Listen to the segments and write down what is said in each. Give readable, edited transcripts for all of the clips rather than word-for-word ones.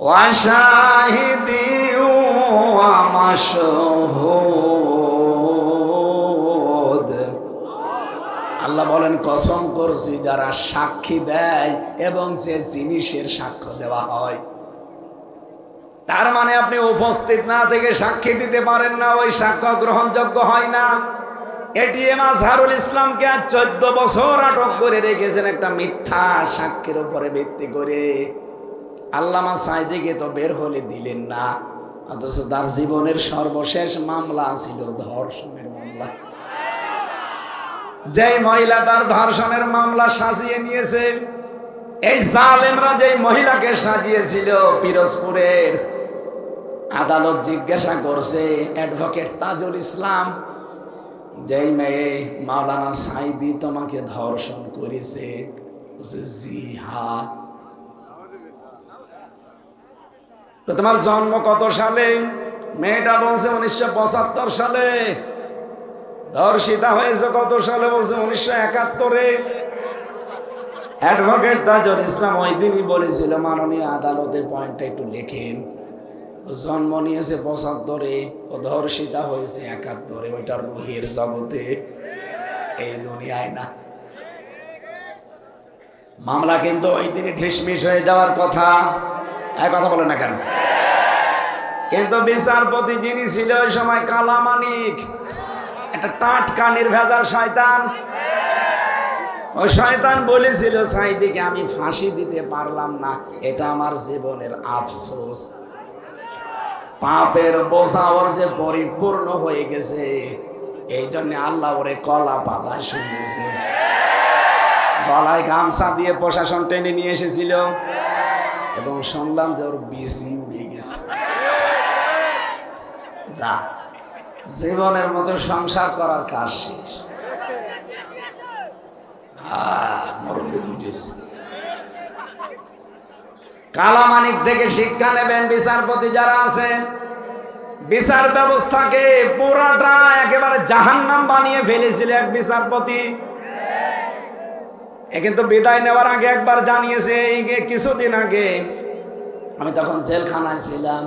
ওয়া শাহিদি ওয়া মাশহুদ। আল্লাহ বলেন কসম করছি যারা সাক্ষী দেয় এবং যে জিনিসের সাক্ষ্য দেওয়া হয়। তার মানে আপনি উপস্থিত না থেকে সাক্ষী দিতে পারেন না, ওই সাক্ষ্য গ্রহণযোগ্য হয় না। এটিএম আজহারুল ইসলামকে 14 বছর আটক করে রেখেছেন একটা মিথ্যা সাক্ষীর উপরে ভিত্তি করে। আল্লামা সাঈদীকে তো বের হলে দিলেন না, অথচ তার জীবনের সর্বশেষ মামলা ছিল ধর্ষণের মামলা। যেই মহিলা তার ধর্ষণের মামলা সাজিয়ে নিয়েছে, এই জালেমরা যেই মহিলাকে সাজিয়েছিল পিরোজপুরের, আদালত জিজ্ঞাসা করছে অ্যাডভোকেট তাজুল ইসলাম, যেই মেয়ে মাওলানা সাঈদী তোমাকে ধর্ষণ করেছে? জি হ্যাঁ। তো তোমার জন্ম কত সালে? মেয়েটা বলছে 1975 সালে। ধর্ষিতা হয়েছে কত সালে? বলছে 1971-এ। অ্যাডভোকেট তাজুল ইসলাম ওই দিনই বলেছিল মাননীয় আদালতে পয়েন্টটা একটু লেখেন, জন্ম নিয়েছে 75-এ, ও ধর্ষিতা হয়েছে 71-এ, ওইটার রুহের জগতে, এই দুনিয়ায় না। মামলা কিন্তু ওই দিনই ঢিসমিস হয়ে যাওয়ার কথা। এক কথা বলে না কেন? কিন্তু বিচারপতি যিনি ছিল ওই সময় কালামানিক, একটা টাটকা নির্ভেজাল শয়তান। ওই শয়তান বলেছিল সাঈদীকে আমি ফাঁসি দিতে পারলাম না, এটা আমার জীবনের আফসোস। পাপের বোঝা ওর যে পরিপূর্ণ হয়ে গেছে, এই জন্য আল্লাহ ওরে কলা পাতায় শুনিয়েছে। গলায় গামছা দিয়ে প্রশাসন টেনে নিয়ে এসেছিল এবং শুনলাম যে ওর বিসি উড়ে গেছে। যা, জীবনের মতো সংসার করার কাজ শেষ। কালামানিক থেকে শিক্ষা নেবেন বিচারপতি যারা আছেন। বিচার ব্যবস্থাকে পুরাটা একেবারে জাহান্নাম বানিয়ে ফেলেছিল এক বিচারপতি। এ কিন্তু বিদায় নেওয়ার আগে একবার জানিয়েছে, এই কিছুদিন আগে আমি তখন জেলখানায় ছিলাম,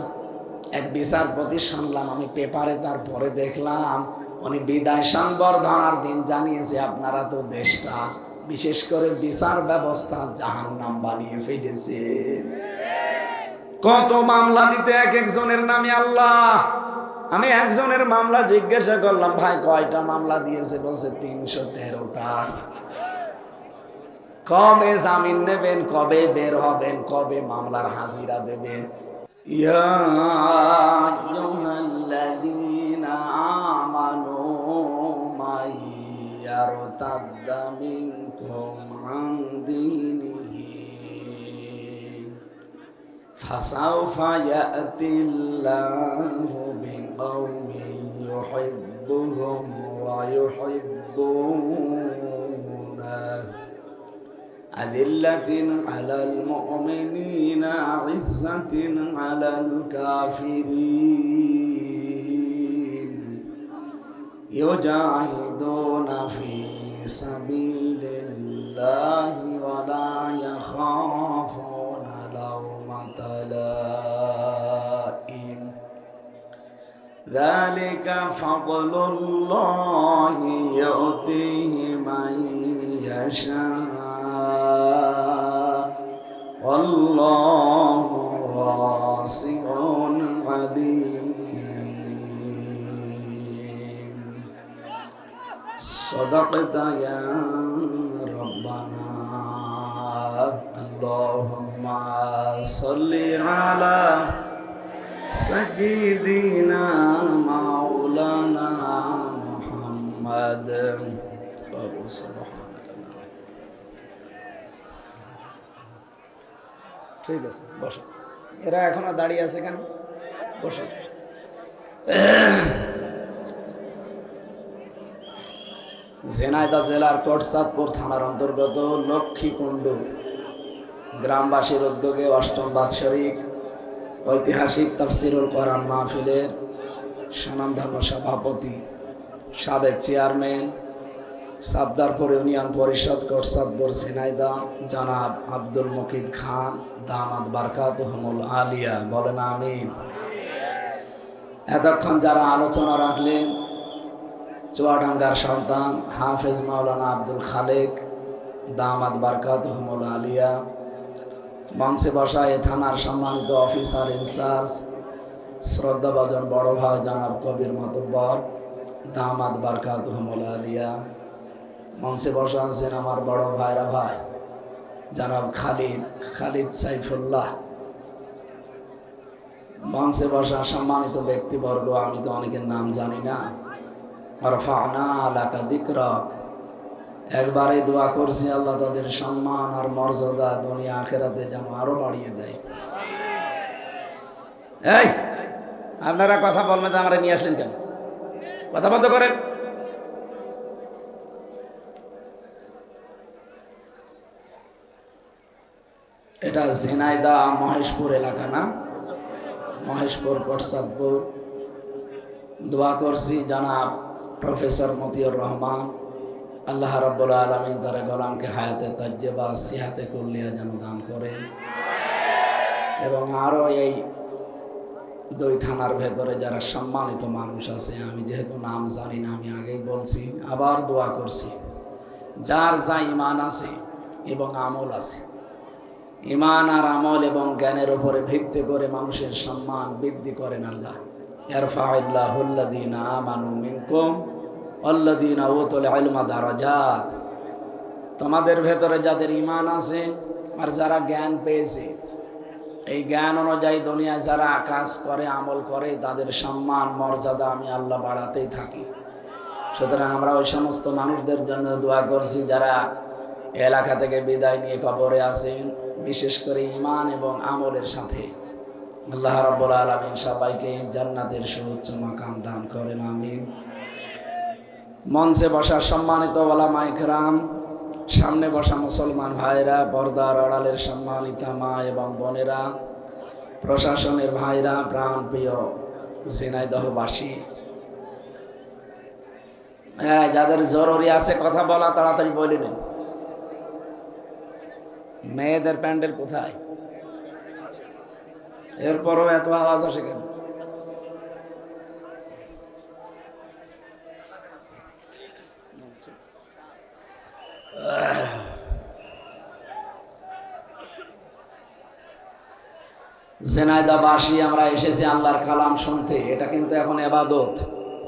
এক বিচারপতি শুনলাম আমি পেপারে, তারপরে দেখলাম উনি বিদায় সংবর্ধনার দিন জানিয়েছে আপনারা তো দেশটা, বিশেষ করে বিচার ব্যবস্থা জাহান্নাম বানিয়ে ফেলেছে। কত মামলা দিতে এক একজনের নামে আল্লাহ। আমি একজনের মামলা জিজ্ঞাসা করলাম, ভাই কয়টা মামলা দিয়েছে? বলছে 313টা। কবে জামিন নেবেন, কবে বের হবেন, কবে মামলার হাজিরা দেবেন? ইয়া আইয়ুহাল্লাযীনা আমানু মাইয়ারতাদ্দা মিনকুম আন দীনিহি ফাসাউফা ইয়াতিল্লাহু বিকওমিন ইউহিব্বুহুম ওয়া ইউহিব্বুনাহু আযিল্লাতিন আলাল মুমিনিনা ইজ্জাতিন আলাল কাফিরিন ইউজাহিদুনা ফি সাবিলিল্লাহি ওয়া লা ইয়াখাফুনা লাওমাতা লাইম যালিকা ফাদলুল্লাহি ইউতিহি মান ইয়াশা আল্লাহু ওয়াসিউন আলীম। সাদাকাতা ইয়া রাব্বানা। আল্লাহুম্মা সাল্লি আলা সাইয়্যিদিনা মাওলানা মুহাম্মাদ। ঠিক আছে, বসো। এরা এখনো দাঁড়িয়ে আছে কেন? বসো। ঝিনাইদহ জেলার কোটচাঁদপুর থানার অন্তর্গত লক্ষ্মীকুণ্ড গ্রামবাসীর উদ্যোগে 8ম বাৎসরিক ঐতিহাসিক তাফসিরুল কোরআন মাহফিলের স্বনামধন্য সভাপতি, সাবেক চেয়ারম্যান সাবদারপুর ইউনিয়ন পরিষদ কোটসাদপুর ঝিনাইদহ জনাব আব্দুল মুকিদ খান দামাত বারকাতুহুমুল আলিয়া, বলেন আমিন। এতক্ষণ যারা আলোচনা রাখলেন, চুয়াডাঙ্গার সন্তান হাফেজ মাওলানা আব্দুল খালেক দামাত বারকাতুহুমুল আলিয়া, মঞ্চে বসা এ থানার সম্মানিত অফিসার ইনচার্জ শ্রদ্ধাভাজন বড় ভাই জনাব কবির মাতুব্বর দামাত বারকাতুহুমুল আলিয়া, মঞ্চে বসা আছেন আমার বড় ভাইরা ভাই জনাব খালিদ সাইফুল্লাহ, মঞ্চে বসা সম্মানিত ব্যক্তিবর্গ, আমি তো অনেকের নাম জানি না। রফা'না লাকা যিকরাক, একবারে দোয়া করছি আল্লাহ তাদের সম্মান আর মর্যাদা দুনিয়া আখিরাতে যেন আরো বাড়িয়ে দেয়। এই আপনারা কথা বলবেন তো আমরা নিয়ে আসলেন কেন? কথা বন্ধ করেন। এটা ঝিনাইদহ মহেশপুর এলাকা না? মহেশপুর কোটসাদপুর। দোয়া করছি জনাব প্রফেসর মতিউর রহমান, আল্লাহ রাব্বুল আলামিন তার গোলামকে হায়াতে তাজ্জেবা সিহাতে কুল্লিয়া যেন দান করেন, এবং আরও এই দুই থানার ভেতরে যারা সম্মানিত মানুষ আছে, আমি যেহেতু নাম জানি না আমি আগেই বলছি, আবার দোয়া করছি যার যা ইমান আছে এবং আমল আছে, ইমান আর আমল এবং জ্ঞানের উপরে ভিত্তি করে মানুষের সম্মান বৃদ্ধি করেন আল্লাহ। ইয়ারফাউল্লাহুল্লাযীনা আমানু মিনকুম ওয়াল্লাযীনা উতুল ইলমা দারাজাত, তোমাদের ভেতরে যাদের ইমান আছে আর যারা জ্ঞান পেয়েছে, এই জ্ঞান অনুযায়ী দুনিয়ায় যারা কাজ করে আমল করে, তাদের সম্মান মর্যাদা আমি আল্লাহ বাড়াতেই থাকি। সুতরাং আমরা ওই সমস্ত মানুষদের জন্য দোয়া করছি যারা এলাকা থেকে বিদায় নিয়ে কবরে আছেন, বিশেষ করে ইমান এবং আমলের সাথে। আল্লাহ রাব্বুল আলামিন সবাইকে জান্নাতের সুউচ্চ মাকাম দান করেন, আমিন। মঞ্চে বসা সম্মানিত ওলামায়ে কেরাম, সামনে বসা মুসলমান ভাইরা, পর্দার আড়ালের সম্মানিতা মা এবং বোনেরা, প্রশাসনের ভাইরা, প্রাণপ্রিয় ঝিনাইদহবাসী, যাদের জরুরি আছে কথা বলা তাড়াতাড়ি বলে নেন। মেয়েদের প্যান্ডেল কোথায়? এরপরও এত আওয়াজ আসে কেন? ঝিনাইদহবাসী আমরা এসেছি আল্লাহর কালাম শুনতে। এটা কিন্তু এখন ইবাদত।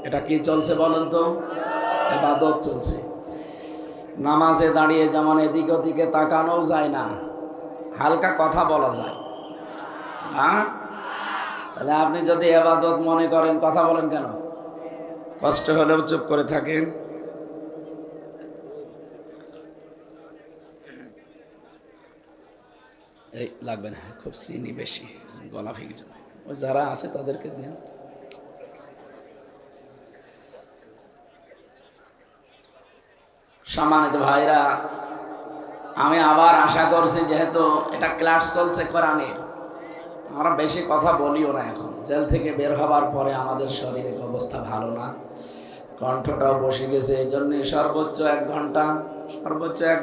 এটা কি চলছে বলেন তো? ইবাদত চলছে। নামাজে দাঁড়িয়ে যেমন এদিক ওদিকে তাকানো যায় না, হালকা কথা বলা যায়। হ্যাঁ, তাহলে আপনি যদি ইবাদত মনে করেন কথা বলেন কেন? কষ্ট হলেও চুপ করে থাকেন। এই লাগবে না, খুব চিনি বেশি, গলা ভেঙে যাবে। ওই যারা আছে তাদেরকে দিন। সম্মানিত ভাইরা, আমি আবার আশা করছি, যেহেতু এটা ক্লাস চলছে কোরআনের, আমরা বেশি কথা বলিও না। এখন জেল থেকে বের হবার পরে আমাদের শরীরের অবস্থা ভালো না, কণ্ঠটাও বসে গেছে। এই জন্য সর্বোচ্চ 1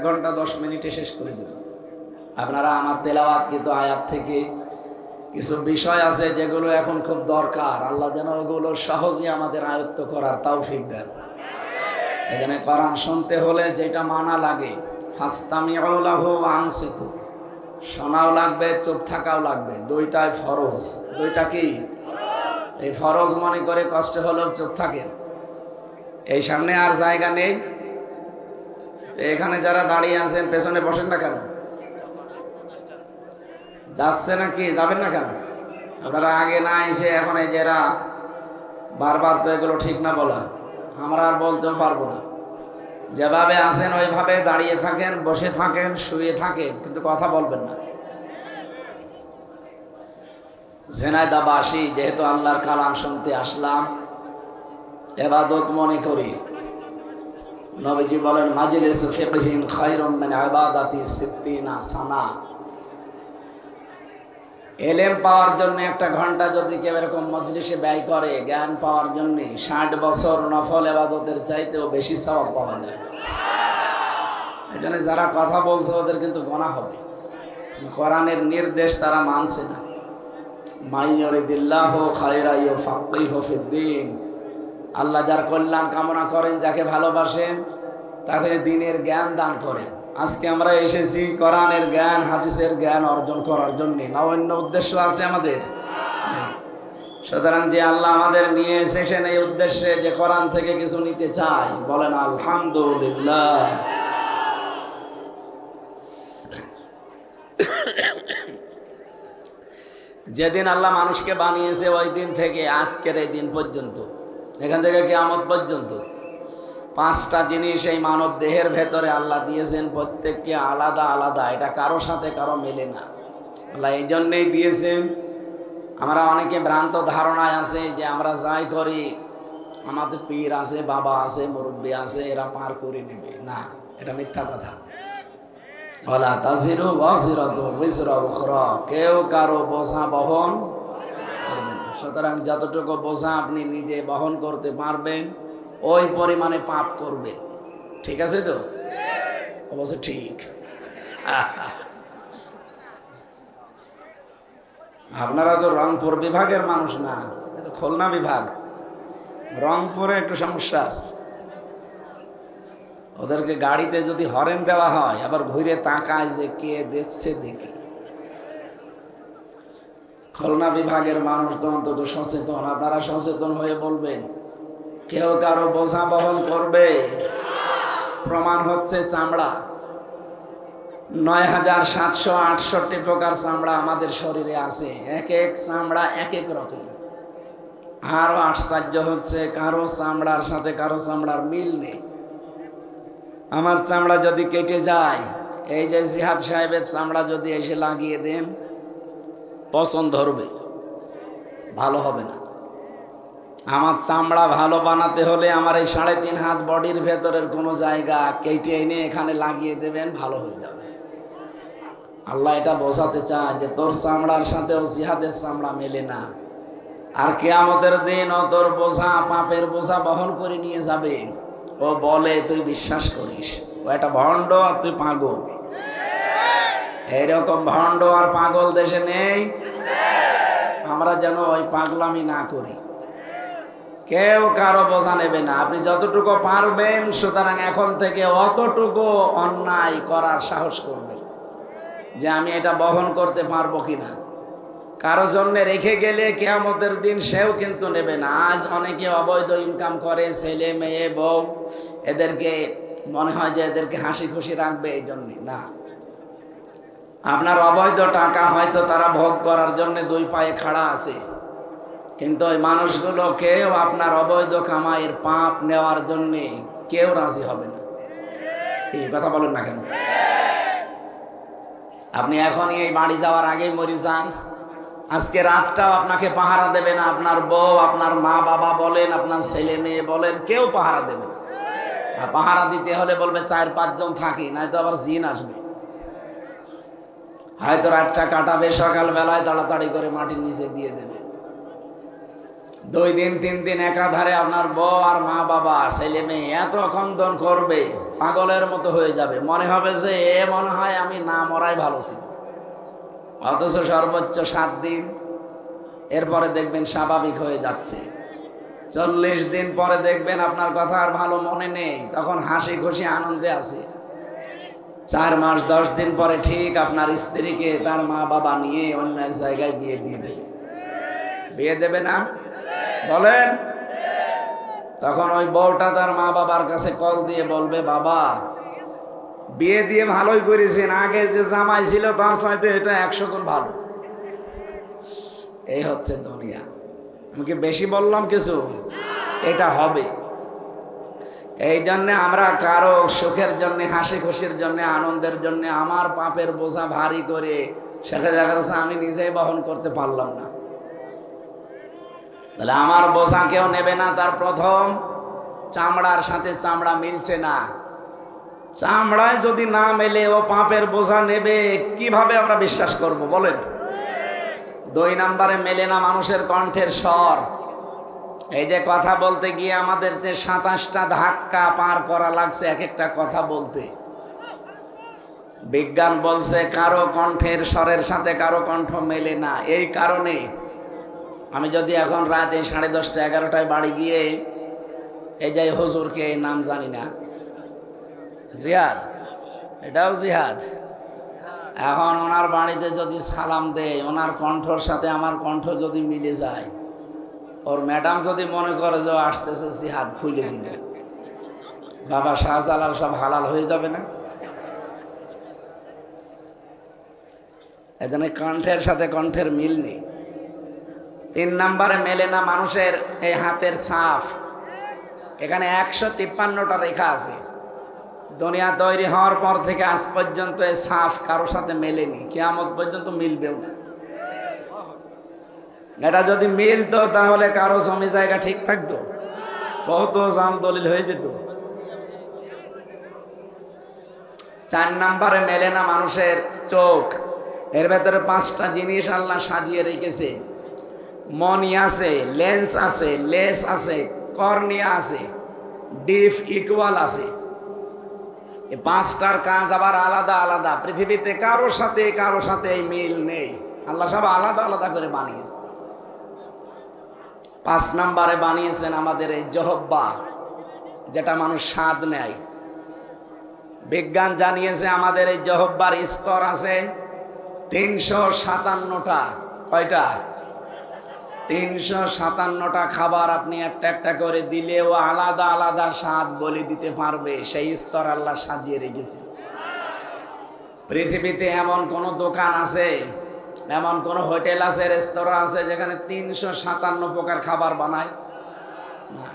ঘন্টা 10 মিনিটে শেষ করে দেব। আপনারা আমার তেলাওয়াত কিন্তু আয়াত থেকে কিছু বিষয় আছে যেগুলো এখন খুব দরকার, আল্লাহ যেন ওগুলো সহজে আমাদের আয়ত্ত করার তৌফিক দেন। এখানে কোরআন শুনতে হলে যেটা মানা লাগে, ফাসতামিউ লাহু ওয়া আনসিতু, শোনাও লাগবে, চুপ থাকাও লাগবে, দুইটাই ফরজ। দুইটা কি? এই ফরজ মনে করে কষ্ট হলেও চুপ থাকেন। এই সামনে আর জায়গা নেই, এখানে যারা দাঁড়িয়ে আছেন পেছনে বসেন না কেন? যাচ্ছে নাকি? যাবেন না কেন? আপনারা আগে না এসে এখন এই যারা বারবার, তো এগুলো ঠিক না বলা, আমরা আর বলতেও পারবো না। যেভাবে আছেন ওইভাবে দাঁড়িয়ে থাকেন, বসে থাকেন, শুয়ে থাকেন, কিন্তু কথা বলবেন না। ঝিনাইদহবাসী যেহেতু আল্লাহর কালাম শুনতে আসলাম, ইবাদত মনে করি। নবীজি বলেন, মাজলিস ফিকহিন খায়রুম মিন ইবাদাতি 60 সানা। এলেম পাওয়ার জন্য 1 ঘন্টা যদি কেউ এরকম মজলিসে ব্যয় করে, জ্ঞান পাওয়ার জন্য 60 বছর নফল ইবাদতের চাইতেও বেশি সওয়াব পাওয়া যায়। এই জন্য যারা কথা বলছে ওদের কিন্তু গোনা হবে। কোরআনের নির্দেশ তারা মানছে না। মাইয়ুরিদিল্লাহু খায়রান ইউফাক্কিহু ফিদ্দীন, আল্লাহ যার কল্যাণ কামনা করেন, যাকে ভালোবাসেন, তাদের দ্বীনের জ্ঞান দান করেন। আজকে আমরা এসেছি কোরআনের জ্ঞান, হাদিসের জ্ঞান অর্জন করার জন্য, না অন্য উদ্দেশ্য আছে আমাদের? সুতরাং যে আল্লাহ আমাদের নিয়ে এসেছেন এই উদ্দেশ্যে, যে কোরআন থেকে কিছু নিতে চাই, বলেন আলহামদুলিল্লাহ। যেদিন আল্লাহ মানুষকে বানিয়েছে ওই দিন থেকে আজকের এই দিন পর্যন্ত, এখান থেকে কিয়ামত পর্যন্ত 5টা জিনিস এই মানব দেহের ভেতরে আল্লাহ দিয়েছেন, প্রত্যেককে আলাদা আলাদা, এটা কারো সাথে কারো মেলে না। আল্লাহ এই জন্যেই দিয়েছেন। আমরা অনেকে ভ্রান্ত ধারণায় আছে যে আমরা যাই করি, আমাদের পীর আছে, বাবা আছে, মুরব্বী আছে, এরা পার করে নেবে। না, এটা মিথ্যা কথা। ওয়ালা তাজিরু ওয়াজিরাতু বিজরা উখরা, কেউ কারো বোঝা বহন করবে না। সুতরাং যতটুকু বোঝা আপনি নিজে বহন করতে পারবেন ওই পরিমাণে পাপ করবেন। ঠিক আছে তো? অবশ্য ঠিক। আপনারা তো রংপুর বিভাগের মানুষ না, এটা খুলনা বিভাগ। রংপুরে একটু সমস্যা আছে। ওদেরকে গাড়িতে যদি হরেন দেওয়া হয়, আবার ঘুরে তাকায় যে কে দেখছে দেখি। খুলনা বিভাগের মানুষ তো অন্তত সচেতন। আপনারা সচেতন হয়ে বলবেন কেউ কারো বোঝা বহন করবে। প্রমাণ হচ্ছে চামড়া। ৯৭৬৮ প্রকার চামড়া আমাদের শরীরে আছে, এক এক চামড়া এক এক রকম। আরো আশ্চর্য হচ্ছে, কারো চামড়ার সাথে কারো চামড়ার মিল নেই। আমার চামড়া যদি কেটে যায়, এই যে জিহাদ সাহেবের চামড়া যদি এসে লাগিয়ে দেন, পছন্দ ধরবে, ভালো হবে না। আমার চামড়া ভালো বানাতে হলে আমার এই ৩.৫ হাত বডির ভেতরের কোনো জায়গা কেটে এনে এখানে লাগিয়ে দেবেন, ভালো হয়ে যাবে। আল্লাহ এটা বোঝাতে চায় যে তোর চামড়ার সাথে ও জিহাদের চামড়া মেলে না। আর কিয়ামতের দিন ও তোর বোঝা, পাপের বোঝা বহন করে নিয়ে যাবে। ও বলে তুই বিশ্বাস করিস ও একটা ভণ্ড আর তুই পাগল। এইরকম ভণ্ড আর পাগল দেশে নেই। আমরা যেন ওই পাগলামি না করি। কেউ কারো বোঝা নেবে না। আপনি যতটুকু পারবেন, সুতরাং এখন থেকে অতটুকু অন্যায় করার সাহস করবেন যে আমি এটা বহন করতে পারবো কিনা। কারো জন্য রেখে গেলে কিয়ামতের দিন সেও কিন্তু নেবে না। আজ অনেকে অবৈধ ইনকাম করে, ছেলে মেয়ে বউ, এদেরকে মনে হয় যে এদেরকে হাসি খুশি রাখবে, এই জন্যে না। আপনার অবৈধ টাকা হয়তো তারা ভোগ করার জন্য 2 পায়ে খাড়া আছে, কিন্তু ওই মানুষগুলো কেউ আপনার অবৈধ কামাইয়ের পাপ নেওয়ার জন্যে কেউ রাজি হবে না। এই কথা বলেন না কেন? আপনি এখনই এই বাড়ি যাওয়ার আগেই মরে যান, আজকে রাতটাও আপনাকে পাহারা দেবে না। আপনার বউ, আপনার মা বাবা বলেন, আপনার ছেলে মেয়ে বলেন, কেউ পাহারা দেবে না। আর পাহারা দিতে হলে বলবে 4-5 জন থাকি, নয়তো আবার জিন আসবে। হয়তো রাতটা কাটাবে, সকাল বেলায় তাড়াতাড়ি করে মাটির নিচে দিয়ে দেবে। 2 দিন 3 দিন একাধারে আপনার বউ আর মা বাবা, ছেলে মেয়ে এত খন্দন করবে, পাগলের মতো হয়ে যাবে। মনে হবে যে এ মনে হয় আমি না মরাই ভালো ছিল। অথচ সর্বোচ্চ 7 দিন, এরপরে দেখবেন স্বাভাবিক হয়ে যাচ্ছে। 40 দিন পরে দেখবেন আপনার কথা আর ভালো মনে নেই, তখন হাসি খুশি আনন্দে আছে। 4 মাস 10 দিন পরে ঠিক আপনার স্ত্রীকে তার মা বাবা নিয়ে অন্য এক জায়গায় বিয়ে দিয়ে দেবে। বিয়ে দেবে না বলেন? তখন ওই বউটা তার মা বাবার কাছে কল দিয়ে বলবে, বাবা বিয়ে দিয়ে ভালোই করেছেন, আগে যে জামাই ছিল তার চাইতে এটা 100 গুণ ভালো। এই হচ্ছে দুনিয়া। আমি কি বেশি বললাম কিছু? এটা হবে। এই জন্যে আমরা কারো সুখের জন্য, হাসি খুশির জন্য, আনন্দের জন্য আমার পাপের বোঝা ভারী করে সেটা দেখা যাচ্ছে আমি নিজেই বহন করতে পারলাম না। তাহলে আমার বোঝা কেউ নেবে না। তার প্রথম, চামড়ার সাথে চামড়া মিলছে না। চামড়ায় যদি না মেলে ও পাপের বোঝা নেবে, কিভাবে আমরা বিশ্বাস করব বলেন? 2 নম্বরে মেলে না মানুষের কণ্ঠের স্বর। এই যে কথা বলতে গিয়ে আমাদের 27টা ধাক্কা পার করা লাগছে এক একটা কথা বলতে। বিজ্ঞান বলছে কারো কণ্ঠের স্বরের সাথে কারো কণ্ঠ মেলে না। এই কারণে আমি যদি এখন রাত এই 10:30 11টায় বাড়ি গিয়ে এই যে হুজুরকে এই নাম জানি না, জিহাদ, এটাও জিহাদ, এখন ওনার বাড়িতে যদি সালাম দেয়, ওনার কণ্ঠর সাথে আমার কণ্ঠ যদি মিলে যায়, ওর ম্যাডাম যদি মনে করে যে আসতেছে, জিহাদ খুলে দিবে, বাবা শাহজালাল সব হালাল হয়ে যাবে না? এখানে কণ্ঠের সাথে কণ্ঠের মিল নেই। 3 নম্বরে মেলে না মানুষের এই হাতের ছাপ। এখানে 153টা রেখা আছে। দুনিয়া তৈরি হওয়ার পর থেকে আজ পর্যন্ত এই ছাপ কারোর সাথে মেলেনি, কিয়ামত পর্যন্ত মিলবেও না। এটা যদি মিলতো তাহলে কারো জমি জায়গা ঠিক থাকতো, কত জাম দলিল হয়ে যেত। 4 নম্বরে মেলে না মানুষের চোখ। এর ভেতরে 5টা জিনিস আল্লাহ সাজিয়ে রেখেছে। মনি আছে, লেন্স আছে, লেস আছে, কর্নিয়া আছে, ডিপ ইকুয়াল আছে। এই 5টার কাজ আবার আলাদা আলাদা। পৃথিবীতে কারো সাথে এই মিল নেই। আল্লাহ সব আলাদা আলাদা করে বানিয়েছে। 5 নম্বরে বানিয়েছেন আমাদের এই জহব্বা, যেটা মানুষ স্বাদ নেয়। বিজ্ঞান জানিয়েছে আমাদের এই জহব্বার স্তর আছে 357টা। কয়টা? 357টা খাবার আপনি একটা একটা করে দিলেও আলাদা আলাদা স্বাদ বলে দিতে পারবে। সেই স্তর আল্লাহ সাজিয়ে রেখেছে। পৃথিবীতে এমন কোন দোকান আছে, এমন কোন হোটেল আছে, রেস্তোরাঁ আছে যেখানে 357 প্রকার খাবার বানায়? না।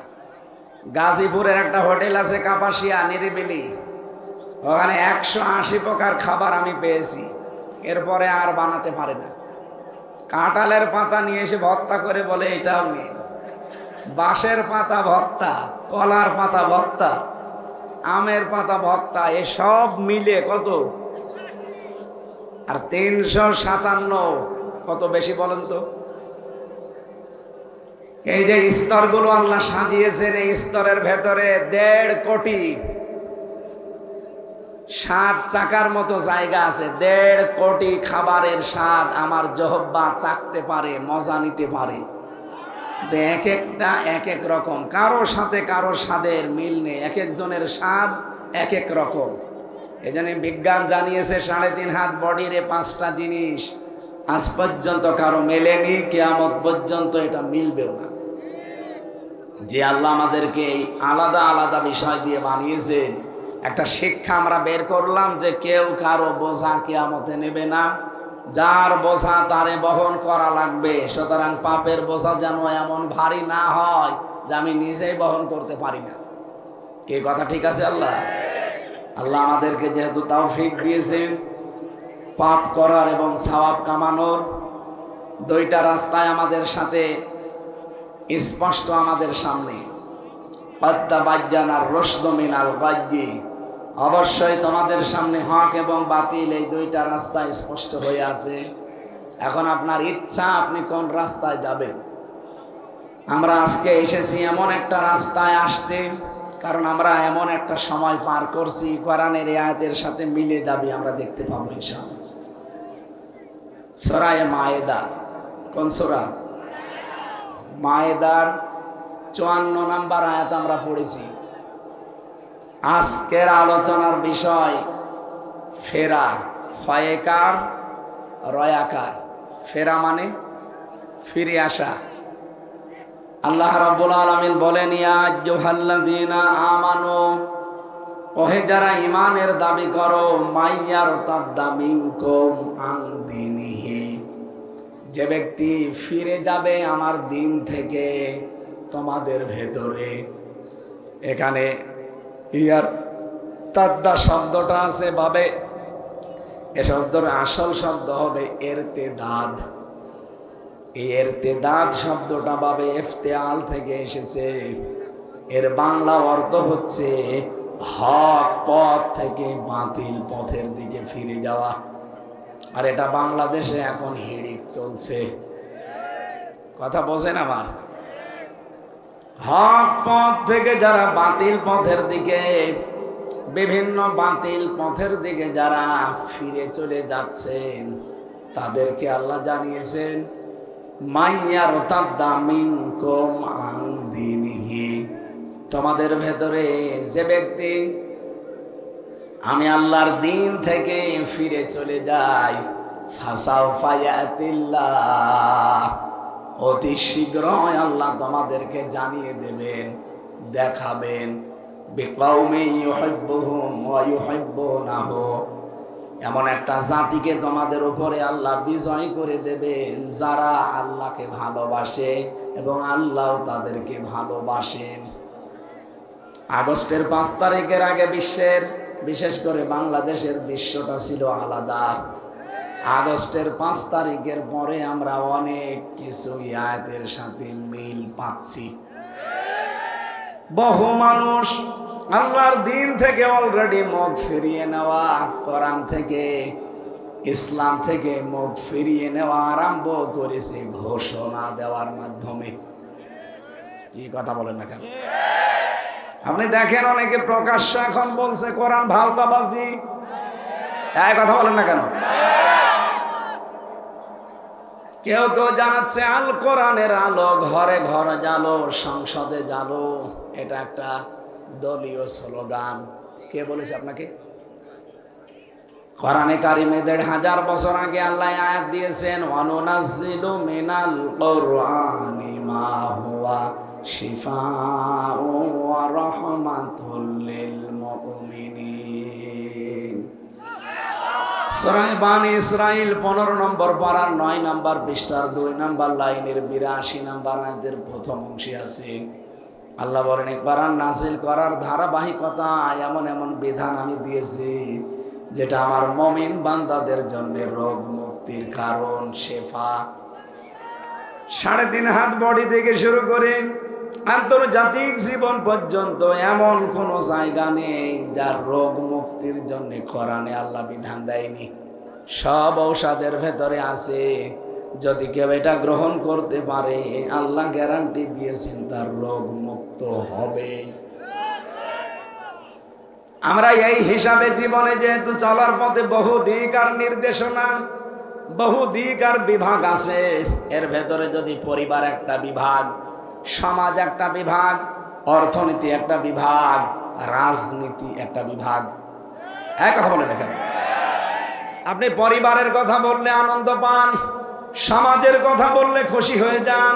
গাজীপুরের একটা হোটেল আছে, কাপাসিয়া, নিরিবিলি, ওখানে 180 প্রকার খাবার আমি পেয়েছি। এরপরে আর বানাতে পারে না। কাঁঠালের পাতা নিয়ে এসে ভর্তা করে বলে এটাও নেই, বাঁশের পাতা ভর্তা, কলার পাতা ভর্তা, আমের পাতা ভর্তা, এসব মিলে কত? আর 357 কত বেশি বলেন তো? এই যে স্তরগুলো আল্লাহ সাজিয়েছেন, এই স্তরের ভেতরে 1.5 কোটি 60 চাকার মতো জায়গা আছে। 1.5 কোটি খাবারের স্বাদ আমার জহব্বা চাকতে পারে, মজা নিতে পারে। এক একটা এক এক রকম, কারো সাথে কারো স্বাদের মিল নেই। এক একজনের স্বাদ এক এক রকম। এই জন্য বিজ্ঞান জানিয়েছে 3.5 হাত বডির 5টা জিনিস আজ পর্যন্ত কারো মেলেনি, কিয়ামত পর্যন্ত এটা মিলবেও না। যে আল্লাহ আমাদেরকে এই আলাদা আলাদা বিষয় দিয়ে বানিয়েছেন, একটা শিক্ষা আমরা বের করলাম যে কেউ কারো বোঝা কিয়ামতে নেবে না। যার বোঝা তারে বহন করা লাগবে। সুতরাং পাপের বোঝা যেন এমন ভারী না হয় যে আমি নিজেই বহন করতে পারি না। কে কথা ঠিক আছে? আল্লাহ আমাদেরকে যেহেতু তৌফিক দিয়েছেন পাপ করার এবং সওয়াব কামানোর, 2টা রাস্তায় আমাদের সাথে স্পষ্ট আমাদের সামনে। অবশ্যই তোমাদের সামনে হক এবং বাতিল, এই 2টা রাস্তা স্পষ্ট হয়ে আছে। এখন আপনার ইচ্ছা আপনি কোন রাস্তায় যাবেন। আমরা আজকে এসেছি এমন একটা রাস্তায় আসতে, কারণ আমরা এমন একটা সময় পার করছি কোরআনের এই আয়াতের সাথে মিলে যাবে, আমরা দেখতে পাবো ইনশাআল্লাহ। সূরা মায়েদা, কোন সূরা? মায়েদার 54 নম্বর আয়াত আমরা পড়েছি। আজকের আলোচনার বিষয় ফেরা, ফয়েকার, রয়াকার। ফেরা মানে ফিরে আসা। আল্লাহ রাব্বুল আলামিন বলেন, ইয়া আইয়ুহাল্লাযীনা আমানু, ওহে যারা ঈমানের দাবি করো, মাইয়ারতাদ্দা মিনকুম আন দীনিহি, যে ব্যক্তি ফিরে যাবে আমার দিন থেকে তোমাদের ভেতরে। এখানে ইয়ার তাদ্দা শব্দটা আছে ভাবে, এ শব্দের আসল শব্দ হবে ইরতিদাদ। এই ইরতিদাদ শব্দটা ভাবে ইফতিআল থেকে এসেছে। এর বাংলা অর্থ হচ্ছে হক পথ থেকে বাতিল পথের দিকে ফিরে যাওয়া। আর এটা বাংলাদেশে এখন হিড়িক চলছে। কথা বোঝেন আমার? হক পথ থেকে যারা বাতিল পথের দিকে বিভিন্ন বাতিল পথের দিকে যারা ফিরে চলে যাচ্ছেন তাদেরকে আল্লাহ জানিয়েছেন মাইয়ার তাদামিনকুম আন দীনিহি, তোমাদের ভেতরে যে ব্যক্তি আমি আল্লাহর দিন থেকে ফিরে চলে যাই ফাসাউফা ইয়াতিল্লাহ, অতি শীঘ্রই আল্লাহ তোমাদেরকে জানিয়ে দেবেন, দেখাবেন বিকাউমি ইউহিব্বুহুম ওয়া ইউহিব্বুনাহু, এমন একটা জাতিকে তোমাদের উপরে আল্লাহ বিজয় করে দেবেন যারা আল্লাহকে ভালোবাসে এবং আল্লাহ তাদেরকে ভালোবাসেন। আগস্টের 5 তারিখের আগে বিশ্বের, বিশেষ করে বাংলাদেশের দৃশ্যটা ছিল আলাদা। আগস্টের 5 তারিখের পরে আমরা অনেক কিছু আয়াতের সাথে মিল পাচ্ছি। বহু মানুষ আল্লাহর দিন থেকে অলরেডি মুখ ফিরিয়ে নেওয়া, কোরআন থেকে ইসলাম থেকে মুখ ফিরিয়ে নেওয়া আরম্ভ করেছে ঘোষণা দেওয়ার মাধ্যমে। কি কথা বলেন না কেন? আপনি দেখেন অনেকে প্রকাশ্য এখন বলছে কোরআন ভাওতাবাজি। এই কথা বলেন না কেন? কেউ কেউ জানাচ্ছে আল কোরআনের আলো ঘরে ঘরে জ্বালো, সংসদে জ্বালো, এটা একটা দলীয় স্লোগান। কে বলেছে আপনাকে? কোরআনে কারিমে 1500 বছর আগে আল্লাহ আয়াত দিয়েছেন ওয়ানুনাজ্জিলু মিনাল কোরআনি মা হুয়া শিফাউ ওয়া রাহমাতুল লিল মুমিনিন। সূরা বানী ইসরাঈল 15 নম্বর পারার 9 নম্বর পৃষ্ঠার 2 নম্বর লাইনের 82 নম্বর আয়াতের প্রথম অংশে আছে আল্লাহ বলেন কোরআন নাযিল করার ধারাবাহিকতা এমন এমন বিধান আমি দিয়েছি যেটা আমার মুমিন বান্দাদের জন্য রোগ মুক্তির কারণ, শেফা। 3.5 হাত বডি থেকে শুরু করে আন্তর্জাতিক জীবন পর্যন্ত এমন কোন জায়গা নেই যার রোগ মুক্তির জন্য কোরআনে আল্লাহ বিধান দেয়নি। সব ঔষধের ভেতরে আছে, যদি কেউ এটা গ্রহণ করতে পারে আল্লাহ গ্যারান্টি দিয়েছেন তার রোগ মুক্ত হবে। আমরা এই হিসাবে জীবনে যেহেতু চলার পথে বহু দিক আর নির্দেশনা, বহু দিক আর বিভাগ আছে, এর ভেতরে যদি পরিবার একটা বিভাগ, সমাজ একটা বিভাগ, অর্থনীতি একটা বিভাগ, রাজনীতি একটা বিভাগ, এক কথা বলে দেখেন। আপনি পরিবারের কথা বললে আনন্দ পান, সমাজের কথা বললে খুশি হয়ে যান,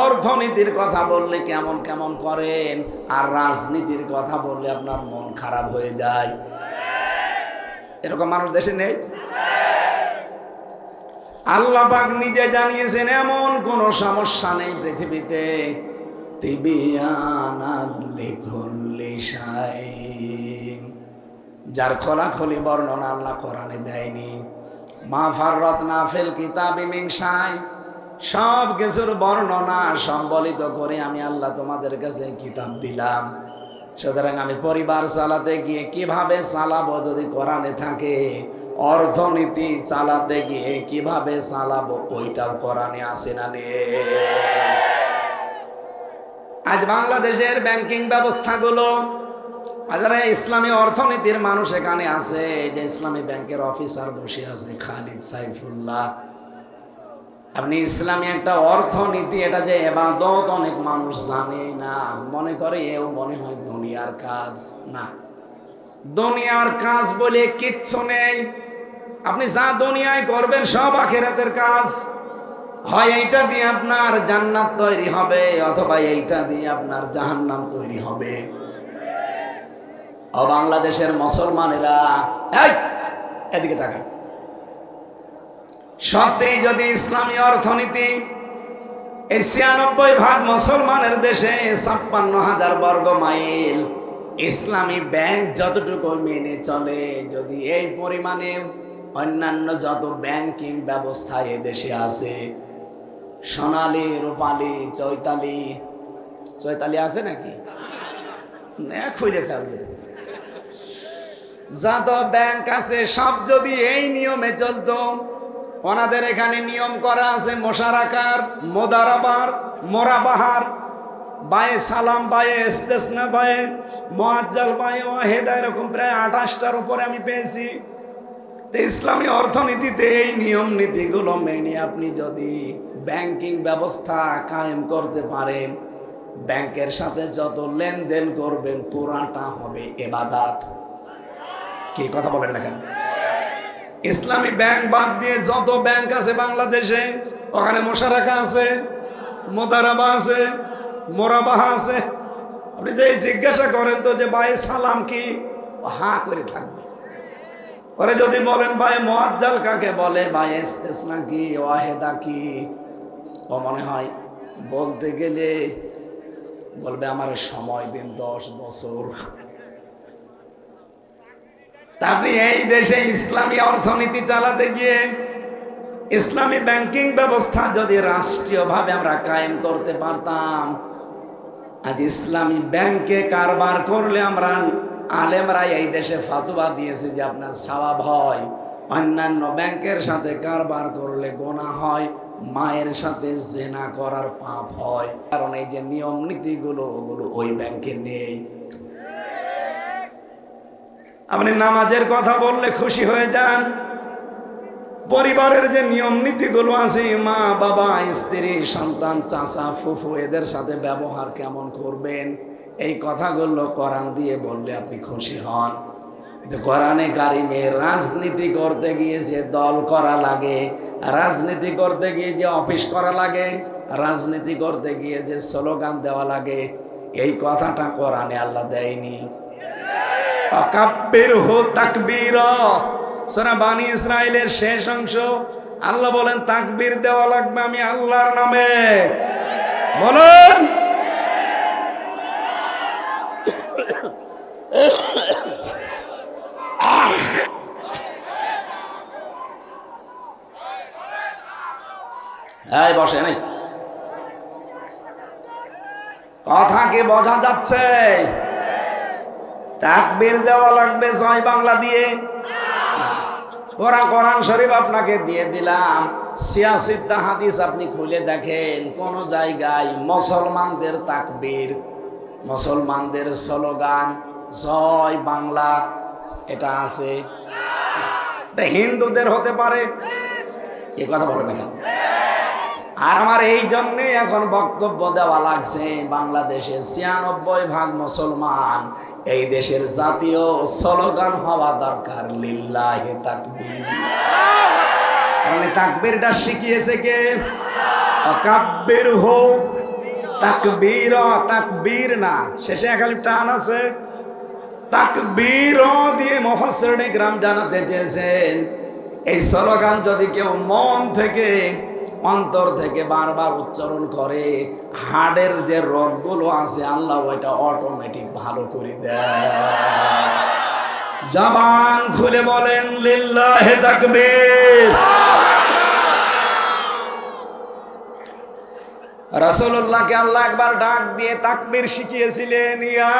অর্থনীতির কথা বললে কেমন কেমন করেন, আর রাজনীতির কথা বললে আপনার মন খারাপ হয়ে যায়। এরকম মানুষ দেশে নেই? আল্লাহ পাক নিজে জানিয়েছেন এমন কোন সমস্যা নেই পৃথিবীতে তিবিয়ানাল লিকুল্লি শাইইন, যার খোলাখুলি বর্ণনা আল্লাহ কোরআনে দেয়নি। মা ফাররাতনা ফিল কিতাবি মিন শাই, সব কিছুর বর্ণনা সম্বলিত করে আমি আল্লাহ তোমাদের কাছে কিতাব দিলাম। সুতরাং আমি পরিবার চালাতে গিয়ে কিভাবে চালাবো যদি কোরআনে থাকে, অর্থনীতি চালাতে গিয়ে কিভাবে চালাবো ওইটাও কোরআনে আছে না নেই? আজ বাংলাদেশের ব্যাংকিং ব্যবস্থাগুলো, যারা ইসলামী অর্থনীতির মানুষ এখানে আছে, যে ইসলামী ব্যাংকের অফিসার বসে আছে খালিদ সাইফুল্লাহ, আপনি ইসলামী একটা অর্থনীতি এটা যে ইবাদত অনেক মানুষ জানে না, মনে করে এও মনে হয় দুনিয়ার কাজ। না, দুনিয়ার কাজ বলে কিচ্ছু নেই। আপনি যা দুনিয়ায় করবেন সব আখিরাতের কাজ। হয় এইটা দিয়ে আপনার জান্নাত তৈরি হবে, অথবা এইটা দিয়ে আপনার জাহান্নাম তৈরি হবে। ও বাংলাদেশের মুসলমানেরা, এদিকে তাকান। সত্যি যদি ইসলামী অর্থনীতি এই 96% মুসলমানের দেশে 56,000 বর্গ মাইল ইসলামী ব্যাংক যতটুকু মেনে চলে, যদি এই পরিমাণে অন্যান্য যত ব্যাংকিং ব্যবস্থা এ দেশে আছে, সোনালী, রূপালী, চৈতালি আছে নাকি? খুঁজে ফেলবে। যত ব্যাংক আছে সব যদি এই নিয়মে চলতো, ওনাদের এখানে নিয়ম করা আছে মোশারাকার, মোদারাবার, মোরাবাহার, বায়ে সালাম, বায়ে ইস্তেসনা, বায়ে মুআজ্জাল, বায়ে ওয়াহিদা, এরকম প্রায় 28টার উপরে আমি পেয়েছি। তো ইসলামী অর্থনীতিতে এই নিয়ম নীতিগুলো মেনে আপনি যদি ব্যাংকিং ব্যবস্থা কায়েম করতে পারেন, ব্যাংকের সাথে যত লেনদেন করবেন পুরাটা হবে ইবাদত। কি কথা বলেন না কেন? ইসলামী ব্যাংক বাদ দিয়ে যত ব্যাংক আছে বাংলাদেশে, ওখানে মোশারাকা আছে, মোদারাবা আছে, মোরাবাহা আছে। আপনি যে জিজ্ঞাসা করেন তো যে ভাই সালাম কি, হা করে থাকবে। পরে যদি বলেন ভাই মুআজ্জাল কাকে বলে, ভাই ইস্তেসনা কি, ওয়াহিদা কি, ও মনে হয় বলতে গেলে বলবে আমার সময় দিন 10 বছর। আপনি এই দেশে ইসলামী অর্থনীতি চালাতে গিয়ে ইসলামী ব্যাংকিং ব্যবস্থা যদি রাষ্ট্রীয়ভাবে আমরা কায়েম করতে পারতাম, আজ ইসলামী ব্যাংকে কারবার করলে আমরা আলেমরা এই দেশে ফাতোয়া দিয়েছে যে আপনার সওয়াব হয়, অন্যান্য ব্যাংকের সাথে কারবার করলে গুনাহ হয়, মায়ের সাথে জিনা করার পাপ হয়। কারণ এই যে নিয়ম নীতিগুলো ওগুলো ওই ব্যাংকে নেই। আপনি নামাজের কথা বললে খুশি হয়ে যান, পরিবারের যে নিয়ম নীতিগুলো আছে, মা বাবা, স্ত্রী, সন্তান, চাচা, ফুফু, এদের সাথে ব্যবহার কেমন করবেন, এই কথাগুলো কোরআন দিয়ে বললে আপনি খুশি হন। কিন্তু কোরআনে কারিমে রাজনীতি করতে গিয়ে যে দল করা লাগে, রাজনীতি করতে গিয়ে যে অফিস করা লাগে, রাজনীতি করতে গিয়ে যে স্লোগান দেওয়া লাগে, এই কথাটা কোরআনে আল্লাহ দেয়নি। আকাব্বিরহু তাকবীরা, সূরা বানী ইসরাইলের শেষ অংশ, আল্লাহ বলেন তাকবীর দেওয়া লাগবে আমি আল্লাহর নামে। বলেন এই বসে নাই, কথা কি বোঝা যাচ্ছে? তাকবীর দেওয়া লাগবে জয় বাংলা দিয়ে। কোরআন শরীফ আপনাকে দিয়ে দিলাম, সিয়াসিদ্দা হাদিস আপনি খুলে দেখেন, কোন জায়গায় মুসলমানদের তাকবীর, মুসলমানদের স্লোগান জয় বাংলা এটা আছে? এটা হিন্দুদের হতে পারে, এ কথা বলেন এখানে। আর আমার এই জন্যে এখন বক্তব্য দেওয়া লাগছে, বাংলাদেশে ৯৬% মুসলমান, এই দেশের জাতীয় স্লোগান হওয়া দরকার লিল্লাহি তাকবীর। কারণ তাকবীরটা শিখিয়েছে কে? আকাব্বিরহু তাকবীরা, তাকবীর না, শেষে একালিফ টান আছে, তাকবীর দিয়ে মুফাসসিরিনে কিরাম জানাতে চেয়েছেন এই স্লোগান যদি কেউ মন থেকে, অন্তর থেকে বারবার উচ্চারণ করে, হাড়ের যে রোগগুলো আছে আল্লাহ ওইটা অটোমেটিক ভালো করে দেয়। জবান খুলে বলেন লিল্লাহি তাকবীর। রাসূলুল্লাহকে আল্লাহ একবার ডাক দিয়ে তাকবীর শিখিয়েছিলেন, ইয়া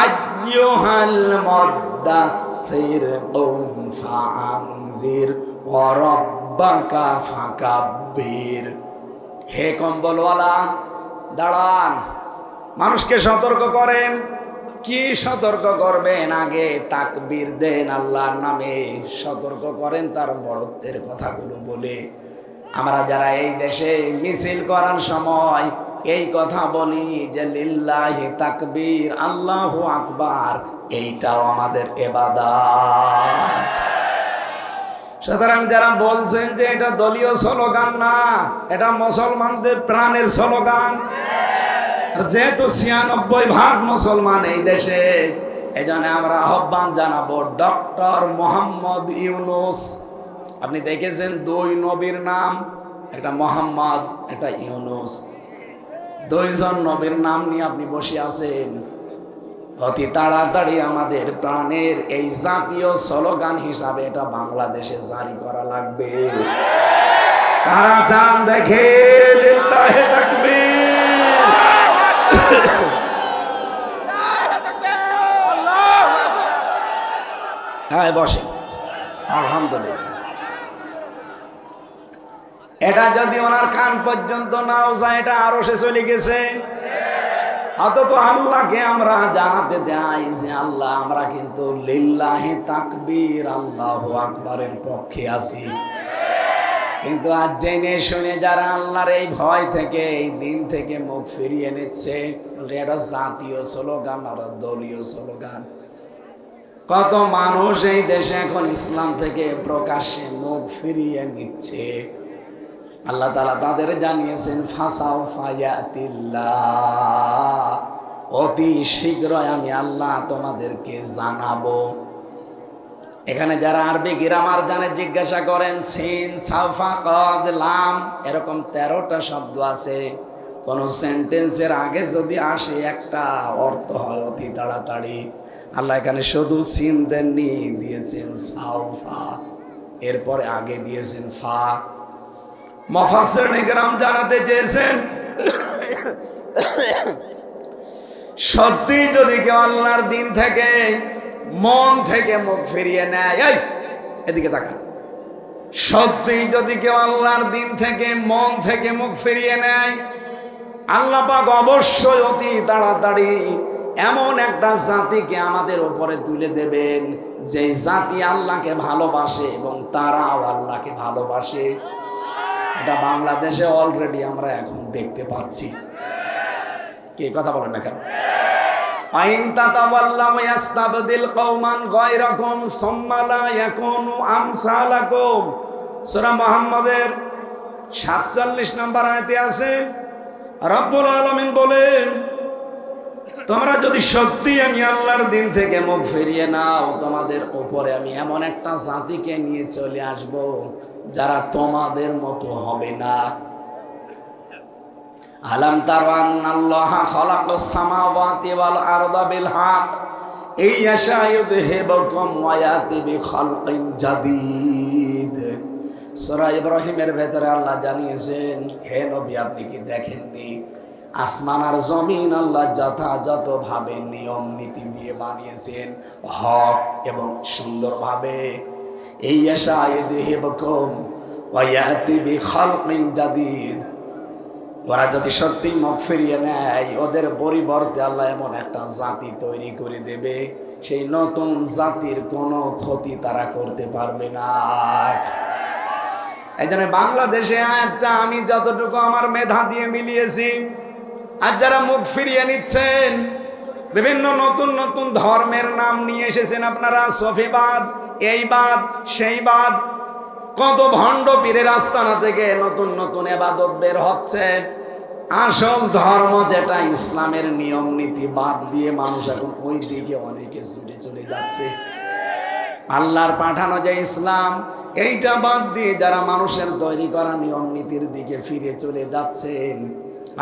আইয়ুহাল মুদ্দাসসির কুম ফাআনযির ওয়া রাব্বাকা ফাকাব্বির। হে কম্বলওয়ালা দাঁড়ান, মানুষকে সতর্ক করেন। কি সতর্ক করবেন? আগে তাকবীর দেন, আল্লাহর নামে সতর্ক করেন তার বড়ত্বের কথাগুলো বলে। আমরা যারা এই দেশে মিছিল করার সময় এই কথা বলি যে লিল্লাহি তাকবীর, আল্লাহু আকবার, এইটাও আমাদের ইবাদত। সুতরাং যারা বলছেন যে এটা দলীয় স্লোগান না, এটা মুসলমানদের প্রাণের স্লোগান। যেহেতু ৯৬% মুসলমান এই দেশে, এই জন্য আমরা আহ্বান জানাবো ডক্টর মোহাম্মদ ইউনূস। আপনি দেখেছেন ২ নবীর নাম, একটা মোহাম্মদ, একটা ইউনূস, ২ জন নবীর নাম নিয়ে আপনি বসে আছেন। অতি তাড়াতাড়ি আমাদের প্রাণের এই জাতীয় স্লোগান হিসাবে এটা বাংলাদেশে জারি করা লাগবে। কারা চান দেখে লিল্লাহি তাকবীর। হ্যাঁ বসে, আলহামদুলিল্লাহ। এটা যদি ওনার কান পর্যন্ত নাও যায়, এটা আরো সে চলে গেছে। অথচ আল্লাহকে আমরা জানাতে দেই যে আল্লাহ, আমরা কিন্তু লিল্লাহি তাকবীর, আল্লাহু আকবারের পক্ষে আছি। কিন্তু আজ জেনে শুনে যারা আল্লাহর এই ভয় থেকে, এই দিন থেকে মুখ ফিরিয়ে নিচ্ছে, এটা জাতীয় স্লোগান আর দলীয় স্লোগান। কত মানুষ এই দেশে এখন ইসলাম থেকে প্রকাশ্যে মুখ ফিরিয়ে নিচ্ছে। আল্লাহ তাআলা তাদের জানিয়েছেন ফাসাউফা ইয়াতিল্লাহ, অতি শীঘ্রই আমি আল্লাহ তোমাদেরকে জানাবো। এখানে যারা আরবি গ্রামার জানে জিজ্ঞাসা করেন, সিন সাউফা কদ লাম এরকম 13টা শব্দ আছে। কোন সেন্টেন্সের আগে যদি আসে একটা অর্থ হয় অতি তাড়াতাড়ি। আল্লাহ এখানে শুধু সিন দেননি, দিয়েছেন সাউফা, এরপরে আগে দিয়েছেন ফা। মুফাসসিরিন ইকরাম জানাতে চেয়েছেন, সত্যি যদি কেউ আল্লাহর দিন থেকে মন থেকে মুখ ফিরিয়ে নেয়, এই এদিকে তাকা, সত্যি যদি কেউ আল্লাহর দিন থেকে মন থেকে মুখ ফিরিয়ে নেয়, আল্লাহ পাক অবশ্যই অতি তাড়াতাড়ি এমন একটা জাতিকে আমাদের উপরে তুলে দেবেন, যে জাতি আল্লাহকে ভালোবাসে এবং তারাও আল্লাহকে ভালোবাসে। এটা বাংলাদেশে অলরেডি আমরা এখন দেখতে পাচ্ছি। কি কথা বলেন না কেন? আইন তাতাওয়াল্লাম ইয়াস্তাবদিল কওমান গায়রাকুম সুম্মা লা ইয়াকুনু আমসালাকুম। সূরা মুহাম্মাদের 47 নম্বর আয়াতে আছে, রব্বুল আলামিন বলেন, তোমরা যদি সত্যি আমি আল্লাহর দিন থেকে মুখ ফিরিয়ে নাও, তোমাদের উপরে আমি এমন একটা জাতিকে নিয়ে চলে আসব যারা তোমাদের মতো হবে না। আলাম তারা আন্নাল্লাহা খালাকাস সামাওয়াতি ওয়াল আরদা বিল হক ইয়াশা ইউযহিবুকুম ওয়া ইয়াতি বিখালকিন জাদীদ। সূরা ইব্রাহিমের ভেতরে আল্লাহ জানিয়েছেন, হে নবী আপনি কি দেখেননি আসমান আর জমিন আল্লাহ যথাযথভাবে নিয়ম নীতি দিয়ে বানিয়েছেন, হক এবং সুন্দরভাবে। এই ইয়াশা ইউযহিবুকুম ওয়া ইয়াতি বিখালকিন জাদীদ। ওরা যদি সত্যি মুখ ফিরিয়ে নেয়, ওদের পরিবর্তে আল্লাহ এমন একটা জাতি তৈরি করে দেবে, সেই নতুন জাতির কোনো ক্ষতি তারা করতে পারবে না। এই জন্য বাংলাদেশে আয়াতটা আমি যতটুকু আমার মেধা দিয়ে মিলিয়েছি, আর যারা মুখ ফিরিয়ে নিচ্ছেন, বিভিন্ন নতুন নতুন ধর্মের নাম নিয়ে এসেছেন আপনারা, সফিবাদ, এইবাদ, সেইবাদ, কত ভণ্ড পীরের আস্তানা থেকে নতুন নতুন ইবাদত বের হচ্ছে। আসল ধর্ম যেটা ইসলামের নিয়ম নীতি বাদ দিয়ে মানুষ এখন ওই দিকে অনেকে ছুটে চলে যাচ্ছে। আল্লাহর পাঠানো যে ইসলাম, এইটা বাদ দিয়ে যারা মানুষের তৈরি করা নিয়ম নীতির দিকে ফিরে চলে যাচ্ছেন,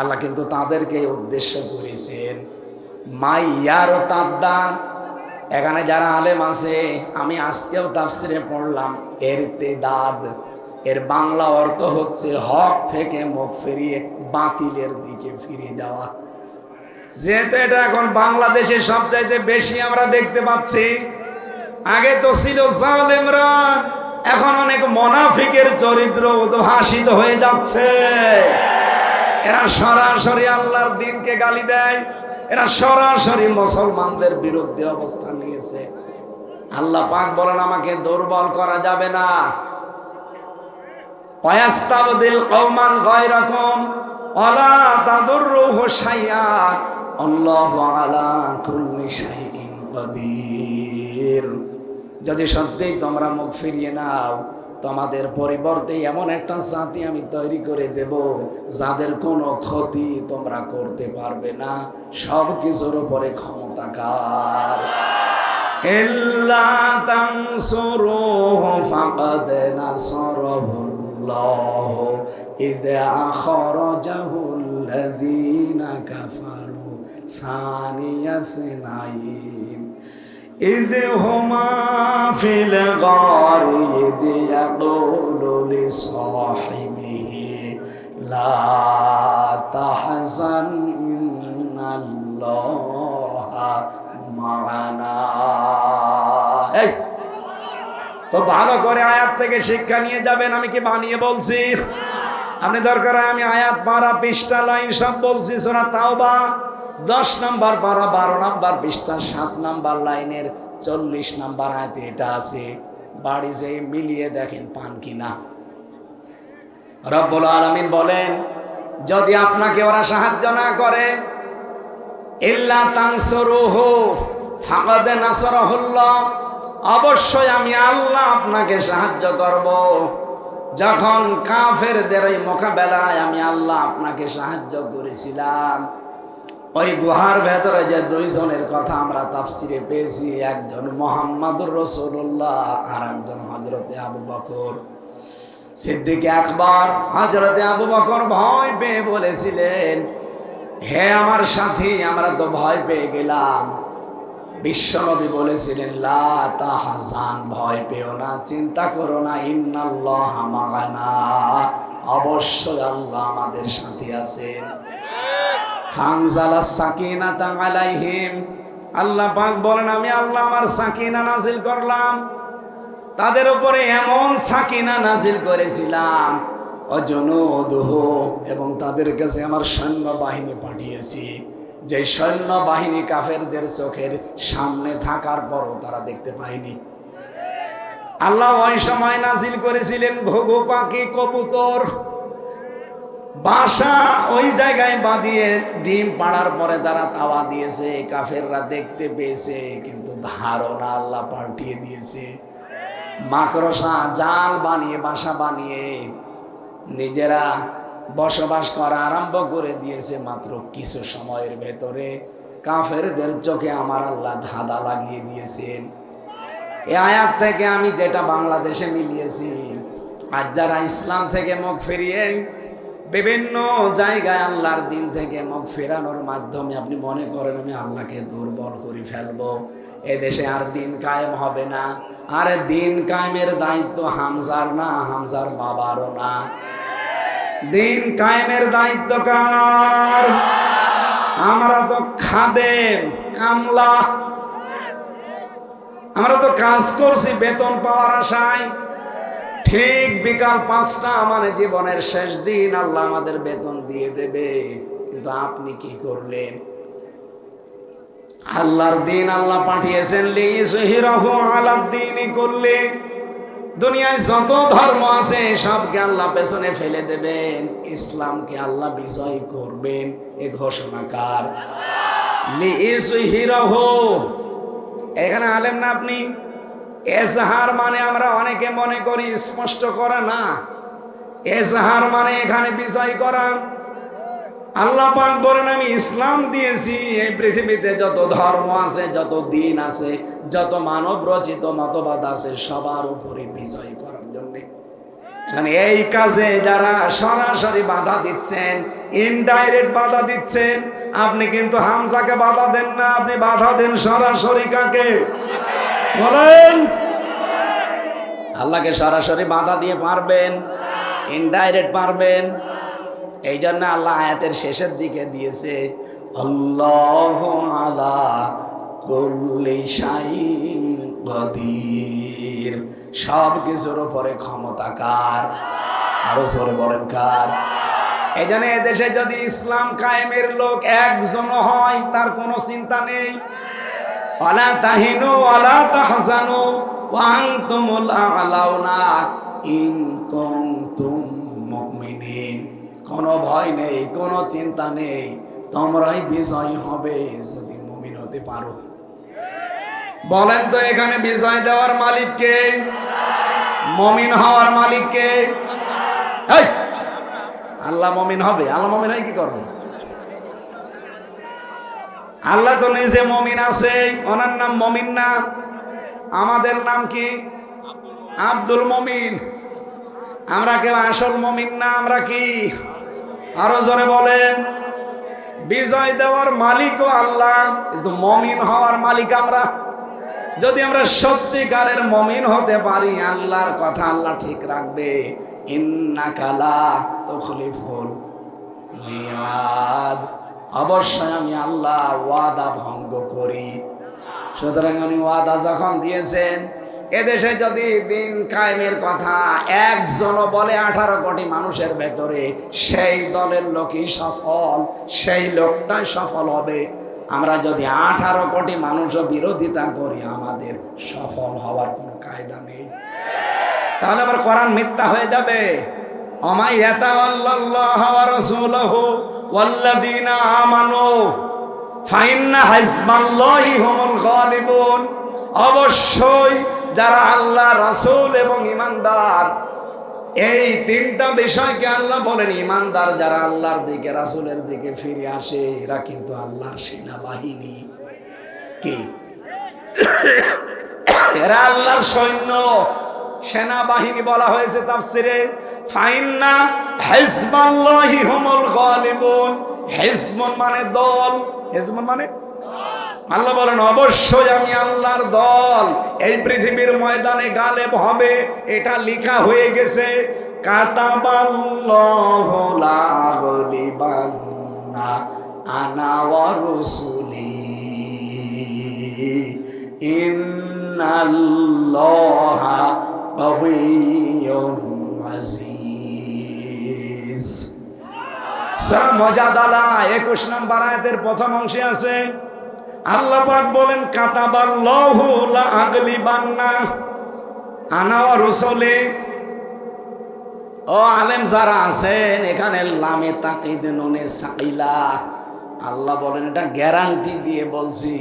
আল্লাহ কিন্তু তাদেরকে উদ্দেশ্য করেছেন মাইয়ার তাদ্দা। এখানে যারা আলেম আছে, আমি আজকেও তাফসিরে পড়লাম ইরতিদাদ, এর বাংলা অর্থ হচ্ছে হক থেকে মুখ ফিরিয়ে বাতিলের দিকে ফিরে যাওয়া। যেহেতু এটা এখন বাংলাদেশে সবচাইতে বেশি আমরা দেখতে পাচ্ছি। আগে তো ছিল জালেমরা, এখন অনেক মুনাফিকের চরিত্র উদ্ভাসিত হয়ে যাচ্ছে। এরা সরাসরি আল্লাহর দ্বীনকে গালি দেয়, এরা সরাসরি মুসলমানদের বিরুদ্ধে অবস্থান নিয়েছে। আল্লাহ পাক বলেন, আমাকে দুর্বল করা যাবে না। ওয়াস্তাবদিল কওমান গায়রাকুম ওয়ালা তাদুররুহু শাইআ আল্লাহু আলা কুল্লি শাইইন কাদির। যদি সত্যিই তোমরা মুখ ফিরিয়ে নাও, তোমাদের পরিবর্তে এমন একটা জাতি আমি তৈরি করে দেব, যাদের কোনো ক্ষতি তোমরা করতে পারবে না, সব কিছুর উপরে ক্ষমতাকার। ইল্লা তানসুরুহু ফাকাদ নাসারাহুল্লাহু ইয আখরাজাহুল্লাযীনা কাফারু সানিয়া ইসনাইন إذ هما في الغار إذ يقول لصاحبه لا تحزن إن الله معنا। এই তো ভালো করে আয়াত থেকে শিক্ষা নিয়ে যাবেন, আমি কি বানিয়ে বলছি? আপনি দরকার হয় আমি আয়াত পারা পৃষ্ঠা লাইন সব বলছি। সূরা তাওবা 10 নম্বর পারা 12 নম্বর পৃষ্ঠা 7 নম্বর লাইনের 40 নম্বর আয়াতে এটা আছে। বাড়ি যেয়ে মিলিয়ে দেখেন পান কিনা। রব্বুল আলামিন বলেন, যদি আপনাকে ওরা সাহায্য না করে, ইল্লা তানসুরুহু ফাকাদ নাসারাহুল্লাহ, অবশ্যই আমি আল্লাহ আপনাকে সাহায্য করব। যখন কাফেরদের এই মোকাবেলায় আমি আল্লাহ আপনাকে সাহায্য করেছিলাম, ওই গুহার ভেতরে যে দুইজনের কথা আমরা তাফসিরে পেয়েছি, একজন মুহাম্মাদুর রাসূলুল্লাহ আর একজন হযরতে আবু বকর সিদ্দিক আকবর। হযরতে আবু বকর ভয় পেয়ে বলেছিলেন, হে আমার সাথী, আমরা তো ভয় পেয়ে গেলাম। বিশ্বনবী বলেছিলেন, লা তাহজান, ভয় পেও না, চিন্তা করো না, ইন্নাল্লাহা মা'ানা, অবশ্যই আল্লাহ আমাদের সাথে আছেন। ফানজালাস সাকিনাতা আলাইহিম, আল্লাহ পাক বলেন, আমি আল্লাহ আমার সাকিনা নাজিল করলাম তাদের উপরে, এমন সাকিনা নাজিল করেছিলাম, অজনুদুহু, এবং তাদের কাছে আমার সৈন্য বাহিনী পাঠিয়েছি, যে সৈন্য বাহিনী কাফেরদের চোখের সামনে থাকার পরও তারা দেখতে পায়নি। আল্লাহ ওই সময় নাজিল করেছিলেন ঘুঘু পাখি, কবুতর, বাসা ওই জায়গায় বাঁধিয়ে ডিম পাড়ার পরে তারা তাওয়া দিয়েছে, কাফেররা দেখতে পেয়েছে, কিন্তু ধারণা আল্লাহ পাল্টিয়ে দিয়েছে। মাকড়সা জাল বানিয়ে, বাসা বানিয়ে নিজেরা বসবাস করা আরম্ভ করে দিয়েছে। মাত্র কিছু সময়ের ভেতরে কাফেরদের চোখে আমার আল্লাহ ধাঁধা লাগিয়ে দিয়েছেন। এই আয়াত থেকে আমি যেটা বাংলাদেশে মিলিয়েছি, আর যারা ইসলাম থেকে মুখ ফিরিয়ে বিভিন্ন জায়গায় আল্লাহর দিন থেকে মুখ ফেরানোর মাধ্যমে আপনি মনে করেন আমি আল্লাহকে দুর্বল করে ফেলবো, এদেশে আর দিন কায়েম হবে না। আর দিন কায়েমের দায়িত্ব হামজার না, হামজার বাবারও না। দিন কায়েমের দায়িত্ব কার? আমরা তো খাদেম, কামলা, আমরা তো কাজ করছি বেতন পাওয়ার আশায়। ঠিক বিকাল 5টা মানে জীবনের শেষ দিন, আল্লাহ আমাদের বেতন দিয়ে দেবে, কিন্তু আপনি কি করলেন? আল্লাহর দিন আল্লাহ পাঠিয়েছেন লিইয়ুযহিরাহু আলাদ-দীনি কুল্লি, দুনিয়ায় যত ধর্ম আছে সবকে আল্লাহ পেছনে ফেলে দেবেন, ইসলামকে আল্লাহ বিজয় করবেন। এ ঘোষণা কার? লিইয়ুযহিরাহু। এখানে আলেম না আপনি? এজাহার মানে আমরা অনেকে মনে করি স্পষ্ট করা না, এজাহার মানে এখানে বিজয় করা। আল্লাহ পাক বলেন, আমি ইসলাম দিয়েছি, এই পৃথিবীতে যত ধর্ম আছে, যত দিন আছে, যত মানব রচিত মতবাদ আছে, সবার উপরে বিজয় করার জন্য। মানে এই কাজে যারা সরাসরি বাধা দিচ্ছেন, ইনডাইরেক্ট বাধা দিচ্ছেন, আপনি কিন্তু হামজাকে বাধা দেন না, আপনি বাধা দেন সরাসরি কাকে? বলেন। আল্লাহকে সরাসরি বাধা দিয়ে পারবেন, ইনডাইরেক্ট পারবেন। এই জন্য আল্লাহ আয়াতের শেষের দিকে দিয়েছে, আল্লাহু আলা কুল্লি শাইইন কাদির, সব কিছুর উপরে ক্ষমতা কার? আরো জোরে বলেন কার? এই জন্য এদেশে যদি ইসলাম কায়েমের লোক একজন হয়, তার কোনো চিন্তা নেই। ওয়ালা তাহিনু ওয়ালা তাহজানু ওয়া আনতুমুল আ'লাউনা ইন কুনতুম মুমিনিন, কোনো ভয় নেই, কোনো চিন্তা নেই, তোমরাই বিজয় হবে যদি মুমিন হতে পারো। বলেন তো এখানে বিজয় দেওয়ার মালিক কে? মুমিন হওয়ার মালিক কে? আল্লাহ মুমিন হবে। আল্লাহ মুমিন হয় কি করবে? আল্লাহ তো নিজে মুমিন আছে, ওনার নাম মুমিন না? আমাদের নাম কি? আব্দুল মুমিন। আমরা কেউ আসল মুমিন না, আমরা কি? আরো জোরে বলেন। বিজয় দেওয়ার মালিকও আল্লাহ, কিন্তু মুমিন হওয়ার মালিক আমরা। যদি আমরা সত্যিকারের মুমিন হতে পারি, আল্লাহর কথা আল্লাহ ঠিক রাখবে। ইন্নাকা লা তুখলিফুল মিয়াদ, অবশ্যই আমি আল্লাহ ওয়াদা ভঙ্গ করি। সুতরাং উনি ওয়াদা যখন দিয়েছেন, এদেশে যদি দিন কায়েমের কথা একজনও বলে 18 কোটি মানুষের ভেতরে, সেই দলের লোকই সফল, সেই লোকটাই সফল হবে। আমরা যদি 18 কোটি মানুষও বিরোধিতা করি, আমাদের সফল হওয়ার কোনো কায়দা নেই। তাহলে আবার কোরআন মিথ্যা হয়ে যাবে। ওমাই ইয়াতাওয়াল্লাল্লাহু ওয়া রাসূলুহু ওয়াল্লাযীনা আমানু ফাইন্না হিজবাল্লাহি হুমুল গালিবুন। অবশ্যই যারা আল্লাহ, রাসূল এবং ঈমানদার, এই তিনটা বিষয়কে আল্লাহ বলেন, ঈমানদার যারা আল্লাহর দিকে, রাসূলের দিকে ফিরে আসে, এরা কিন্তু আল্লাহর সেনাবাহিনী। কি? এরা আল্লাহর সৈন্য, সেনাবাহিনী বলা হয়েছে তাফসিরে। ফাইন্না হিজবাল্লাহি হুমুল গালিবুন। হিজবুন মানে দল, হিজবুন মানে আল্লাহ বলেন অবশ্যই আমি আল্লাহর দল এই পৃথিবীর ময়দানে গালেব হবে, এটা লেখা হয়ে গেছে। কাতাবাল্লাহু লা গালিবান্না আনা ওয়া রাসূলি ইন্নাল্লাহা কাওয়িয়্যুন আজিজ। সূরা মুজাদালা 21 নম্বর আয়াতের প্রথম অংশে আছে, আল্লাহ পাক বলেন কাতাবাল্লাহু লা আগলিবান্না আনা ওয়া রাসূলি। ও আলেম যারা আছেন এখানে, লামে তাকিদ নুনে সাইলা, আল্লাহ বলেন এটা গ্যারান্টি দিয়ে বলছি,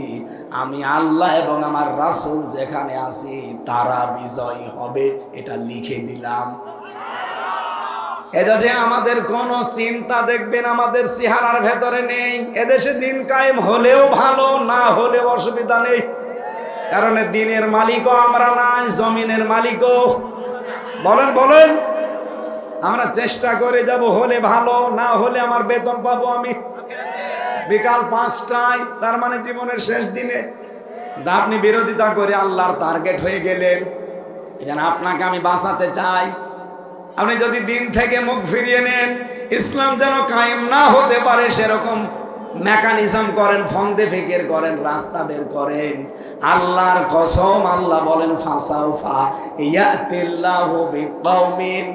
আমি আল্লাহ এবং আমার রাসূল যেখানে আছি তারা বিজয়ী হবে, এটা লিখে দিলাম। এটা যে আমাদের কোনো চিন্তা দেখবেন আমাদের চেহারার ভেতরে নেই। এদেশে দিন কায়েম হলেও ভালো, না হলেও অসুবিধা নেই, কারণ দিনের মালিকও আমরা নাই, জমিনের মালিকও। বলেন বলেন, আমরা চেষ্টা করে যাব, হলে ভালো, না হলে আমার বেতন পাবো আমি বিকাল 5টায়, তার মানে জীবনের শেষ দিনে। আপনি বিরোধিতা করে আল্লাহর টার্গেট হয়ে গেলেন। এখানে আপনাকে আমি বাঁচাতে চাই, আপনি যদি দিন থেকে মুখ ফিরিয়ে নেন, ইসলাম যেন কায়েম না হতে পারে সেরকম মেকানিজম করেন, ফন্দে ফিকির করেন, রাস্তা বের করেন। আল্লাহর কসম, আল্লাহ বলেন ফাসাউফা ইয়াতিল্লাহু বিকওমিন,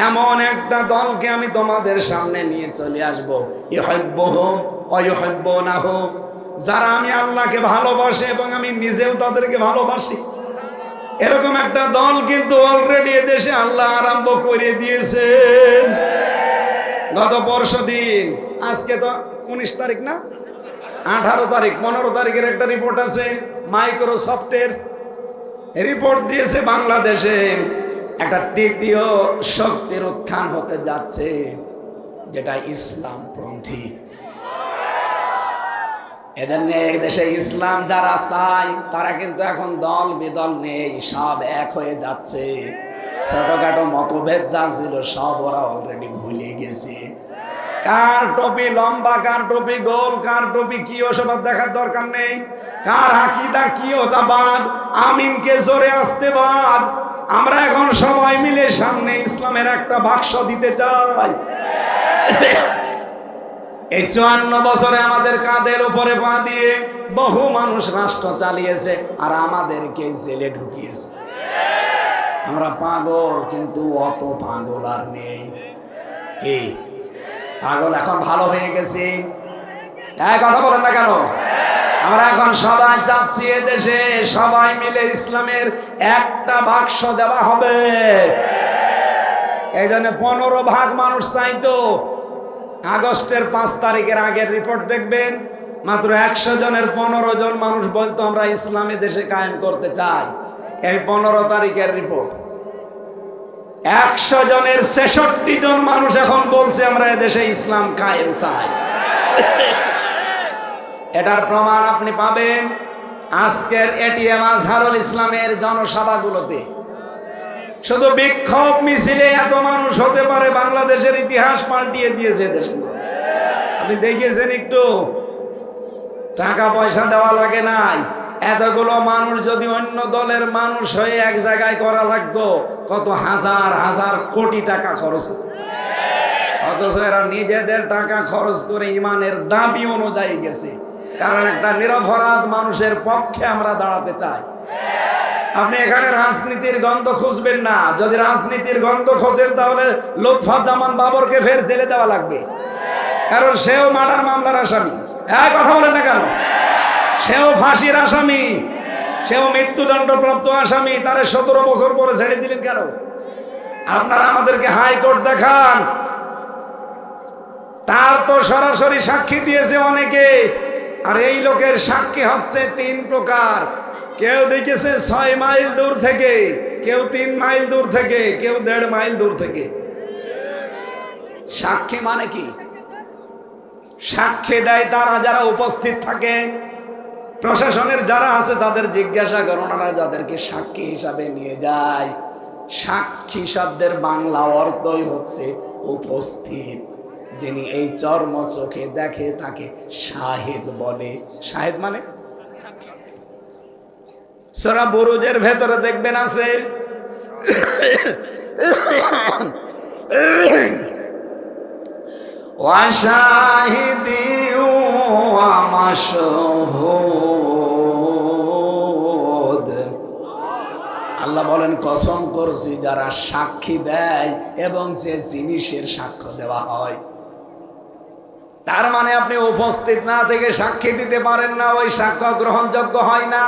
এমন একটা দলকে আমি তোমাদের সামনে নিয়ে চলে আসব, ইউহিব্বুহুম ওয়া ইউহিব্বুনাহু, যারা আমি আল্লাহকে ভালোবাসে এবং আমি নিজেও তাদেরকে ভালোবাসি। এরকম একটা দল কিন্তু অলরেডি এদেশে আল্লাহ আরম্ভ করে দিয়েছেন। গত পরশুদিন, আজকে তো 19 তারিখ না, 18 তারিখ, 15 তারিখের একটা রিপোর্ট আছে, মাইক্রোসফটের রিপোর্ট দিয়েছে, বাংলাদেশে একটা তৃতীয় শক্তির উত্থান হতে যাচ্ছে, যেটা ইসলামপন্থী। এদের নিয়ে দেশে ইসলাম যারা চায় তারা কিন্তু এখন দল বিদল নেই, সব এক হয়ে যাচ্ছে। ছোটখাটো মতভেদ যা ছিল সব ওরা অলরেডি ভুলে গেছে। কার টুপি লম্বা, কার টুপি গোল, কার টুপি কি, ওসব দেখার দরকার নেই। কার আকীদা কি ওটা বাদ, আমিনকে জোরে আসতে বাদ। আমরা এখন সবাই মিলে সামনে ইসলামের একটা বাক্স দিতে চাই। এই 54 বছরে আমাদের কাঁধের উপরে পা দিয়ে বহু মানুষ রাষ্ট্র চালিয়েছে, আর আমাদেরকে জেলে ঢুকিয়েছে। আমরা পাগল, কিন্তু অত পাগল আর নেই। কি পাগল এখন ভালো হয়ে গেছি? কথা বলেন না কেন? আমরা এখন সবাই চাচ্ছি এদেশে সবাই মিলে ইসলামের একটা বাক্স দেওয়া হবে। এই জন্য 15% মানুষ চাইতো। আগস্টের 5 তারিখের আগের রিপোর্ট দেখবেন, মাত্র 100 জনের 15 জন মানুষ বলতো আমরা ইসলামে দেশে কায়েম করতে চাই। এই 15 তারিখের রিপোর্ট, 100 জনের 66 জন মানুষ এখন বলছে আমরা এদেশে ইসলাম কায়েম চাই। এটার প্রমাণ আপনি পাবেন আজকের এটিএম আজহারুল ইসলামের জনসভাগুলোতে। শুধু বিক্ষোভ মিছিলে এত মানুষ হতে পারে, বাংলাদেশের ইতিহাস পাল্টিয়ে দিয়েছে দেশে। আপনি দেখেছেন, একটু টাকা পয়সা দেওয়া লাগে নাই। এতগুলো মানুষ যদি অন্য দলের মানুষ হয়ে এক জায়গায় করা লাগতো, কত হাজার হাজার কোটি টাকা খরচ হতো। অথচ এরা নিজেদের টাকা খরচ করে ইমানের দাবি অনুযায়ী গেছে, কারণ একটা নিরপরাধ মানুষের পক্ষে আমরা দাঁড়াতে চাই। আপনি এখানে রাজনীতির গন্ধ খুঁজবেন না। যদি রাজনীতির গন্ধ খোঁজেন তাহলে লুৎফুজ্জামান বাবরকে ফের জেলে দেওয়া লাগবে, কারণ সেও মার্ডার মামলার আসামি। হ্যাঁ, কথা বলেন না কেন? সেও ফাঁসির আসামি, সেও মৃত্যুদণ্ডপ্রাপ্ত আসামি। তারে 17 বছর পরে ছেড়ে দিলেন কেন? আপনারা আমাদেরকে হাইকোর্ট দেখান। তার তো সরাসরি সাক্ষী দিয়েছে অনেকে, আর এই লোকের সাক্ষী হচ্ছে 3 প্রকার। কেউ দেখেছে 6 মাইল দূর থেকে, কেউ 3 মাইল দূর থেকে, কেউ 1.5 মাইল দূর থেকে। সাক্ষী মানে কি? সাক্ষী দেয় তারা যারা উপস্থিত থাকে। প্রশাসনের যারা আছে তাদের জিজ্ঞাসা করে, ওনারা যাদেরকে সাক্ষী হিসাবে নিয়ে যায়। সাক্ষী শব্দের বাংলা অর্থই হচ্ছে উপস্থিত। যিনি এই চর্ম চোখে দেখে তাকে শাহেদ বলে। শাহেদ মানে সূরা বুরুজের ভেতরে দেখবেন আছে, ওয়াশাহিদি ওয়া মাশহুদ। আল্লাহ বলেন, কসম করছি যারা সাক্ষী দেয় এবং যে জিনিসের সাক্ষ্য দেওয়া হয়। তার মানে আপনি উপস্থিত না থেকে সাক্ষী দিতে পারেন না, ওই সাক্ষ্য গ্রহণযোগ্য হয় না।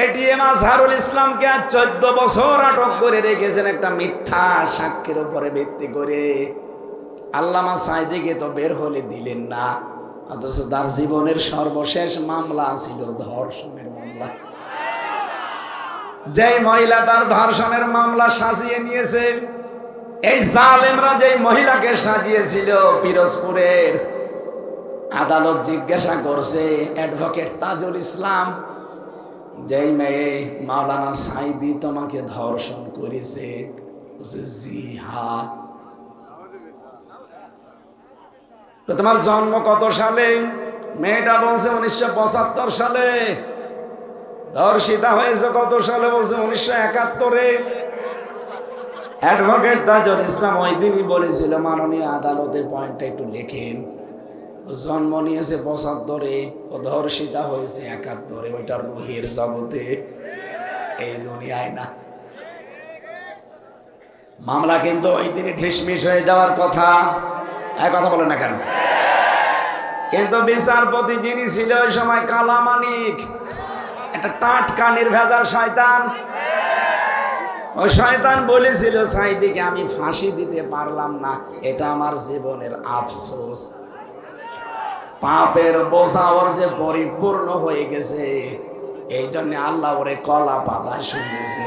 এটিএম আজহারুল ইসলামকে 14 বছর আটক করে রেখেছেন একটা মিথ্যা সাক্ষীর উপরে ভিত্তি করে। আল্লামা সাঈদীকে তো বের হলে দিলেন না, অথচ তার জীবনের সর্বশেষ মামলা ছিল ধর্ষণের মামলা। যেই মহিলা তার ধর্ষণের মামলা সাজিয়ে নিয়েছে, এই জালেমরা যেই মহিলাকে সাজিয়েছিল পিরোজপুরের, আদালত জিজ্ঞাসা করছে অ্যাডভোকেট তাজুল ইসলাম, যেই মেয়ে মাওলানা সাঈদী তোমাকে ধর্ষণ করেছে? জি হ্যাঁ। তো তোমার জন্ম কত সালে? মেয়েটা বলছে 1975 সালে। ধর্ষিতা হয়েছে কত সালে? বলছে 1971-এ। অ্যাডভোকেট তাজুল ইসলাম ওই দিনই বলেছিল, মাননীয় আদালতে পয়েন্টটা একটু লেখেন, জন্ম নিয়েছে 75-এ, ও ধর্ষিতা হয়েছে 71-এ। ওইটা রুহের জগতে, এই দুনিয়ায় না। মামলা কিন্তু ওই দিনই ঢিসমিস হয়ে যাওয়ার কথা। এক কথা বলেন না কেন? কিন্তু বিচারপতি যিনি ছিল ওই সময় কালা মানিক, একটা টাটকা নির্ভেজাল শয়তান। ওই শয়তান বলেছিল সাঈদীকে আমি ফাঁসি দিতে পারলাম না, এটা আমার জীবনের আফসোস। পাপের বোঝা ওর যে পরিপূর্ণ হয়ে গেছে, এই জন্য আল্লাহ ওরে কলা পাতা শুনিয়েছে।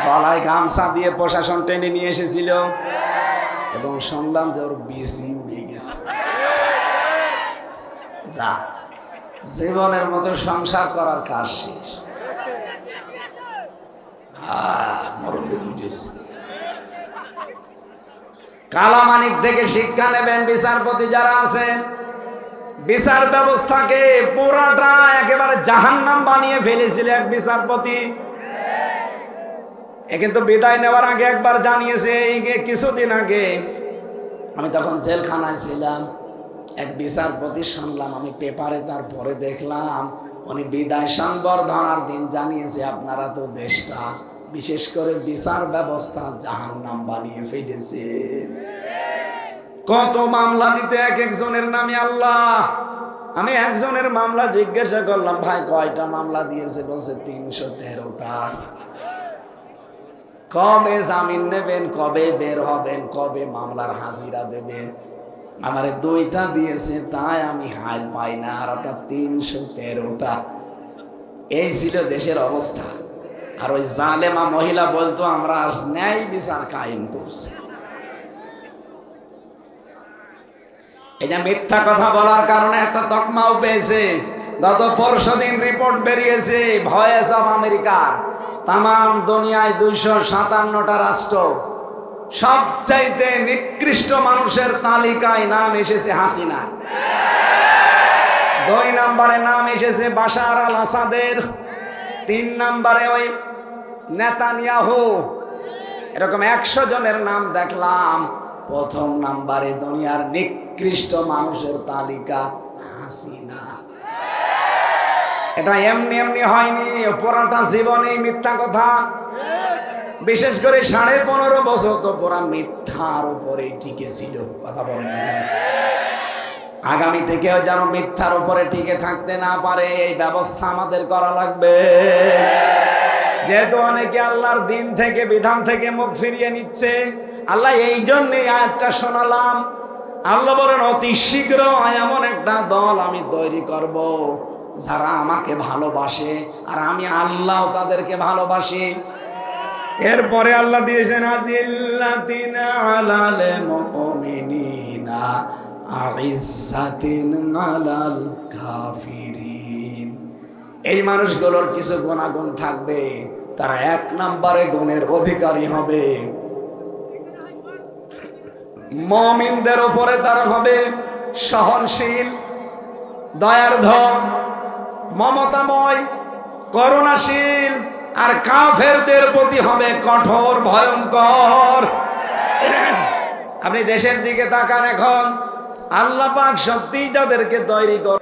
গলায় গামছা দিয়ে প্রশাসন টেনে নিয়ে এসেছিল এবং শুনলাম যে ওর বিসি উড়ে গেছে। যা, জীবনের মতো সংসার করার কাজ শেষ। মরবে বুঝেছি। কালামানিক থেকে শিক্ষা নেবেন বিচারপতি যারা আছেন। বিচার ব্যবস্থাকে পুরাটা একেবারে জাহান্নাম বানিয়ে ফেলেছিল এক বিচারপতি। এ কিন্তু বিদায় নেওয়ার আগে একবার জানিয়েছে, এই কিছুদিন আগে আমি তখন জেলখানায় ছিলাম, এক বিচারপতি শুনলাম আমি পেপারে, তারপরে দেখলাম উনি বিদায় সংবর্ধনার দিন জানিয়েছে আপনারা তো দেশটা, বিশেষ করে বিচার ব্যবস্থা জাহান্নাম বানিয়ে ফেলেছে। কত মামলা দিতে এক একজনের নামে আল্লাহ। আমি একজনের মামলা জিজ্ঞাসা করলাম, ভাই কয়টা মামলা দিয়েছে? বলছে 313টা। কবে জামিন নেবেন, কবে বের হবেন, কবে মামলার হাজিরা দেবেন? আমারে 2টা দিয়েছে, তাই আমি হাল পাই না, আর ওটা 313টা। এই ছিল দেশের অবস্থা। আর ওই জালেমা মহিলা বলতো আমরা ন্যায় বিচার কায়েম করছি। এটা মিথ্যা কথা বলার কারণে একটা তকমাও পেয়েছে। গত পরশুদিন রিপোর্ট বেরিয়েছে ভয়েস অফ আমেরিকার, তাম দুনিয়ায় 257টা রাষ্ট্র, সবচাইতে নিকৃষ্ট মানুষের তালিকায় নাম এসেছে হাসিনা। 2 নম্বরে নাম এসেছে বাশার আল আসাদের, 3 নম্বরে ওই নেতানিয়াহু। এরকম 100 জনের নাম দেখলাম। 1ম নম্বরে দুনিয়ার নিকৃষ্ট মানুষের তালিকা হাসিনা। এটা এমনি এমনি হয়নি, পুরাটা জীবনেই মিথ্যা কথা। বিশেষ করে 15.5 বছর তো পুরা মিথ্যার উপরে টিকে ছিল। কথা বলেন না কেন? আগামী থেকে যেন মিথ্যার উপরে টিকে থাকতে না পারে এই ব্যবস্থা আমাদের করা লাগবে। যেহেতু অনেকে আল্লাহর দিন থেকে, বিধান থেকে মুখ ফিরিয়ে নিচ্ছে, আল্লাহ এই জন্যই আয়াতটা শোনালাম। আল্লাহ বলেন অতি শীঘ্র এমন একটা দল আমি তৈরি করব যারা আমাকে ভালোবাসে, আর আমি আল্লাহ তাদেরকে ভালোবাসি। এরপরে আল্লাহ দিয়েছেন আদিল্লাতিনা আলাল মুমিনিনা আইজ্জাতিন আলাল কাফিরিন। এই মানুষগুলোর কিছু গুণাগুণ থাকবে, তারা 1 নম্বরে গুণের অধিকারী হবে। মুমিনদের উপরে তারা হবে সহনশীল, দয়ার্ধ, মমতাময়, করুণাশীল, আর কাফেরদের প্রতি হবে কঠোর, ভয়ঙ্কর। আপনি দেশের দিকে তাকান, এখন আল্লাহ পাক সত্যিই তাদেরকে তৈরি করে।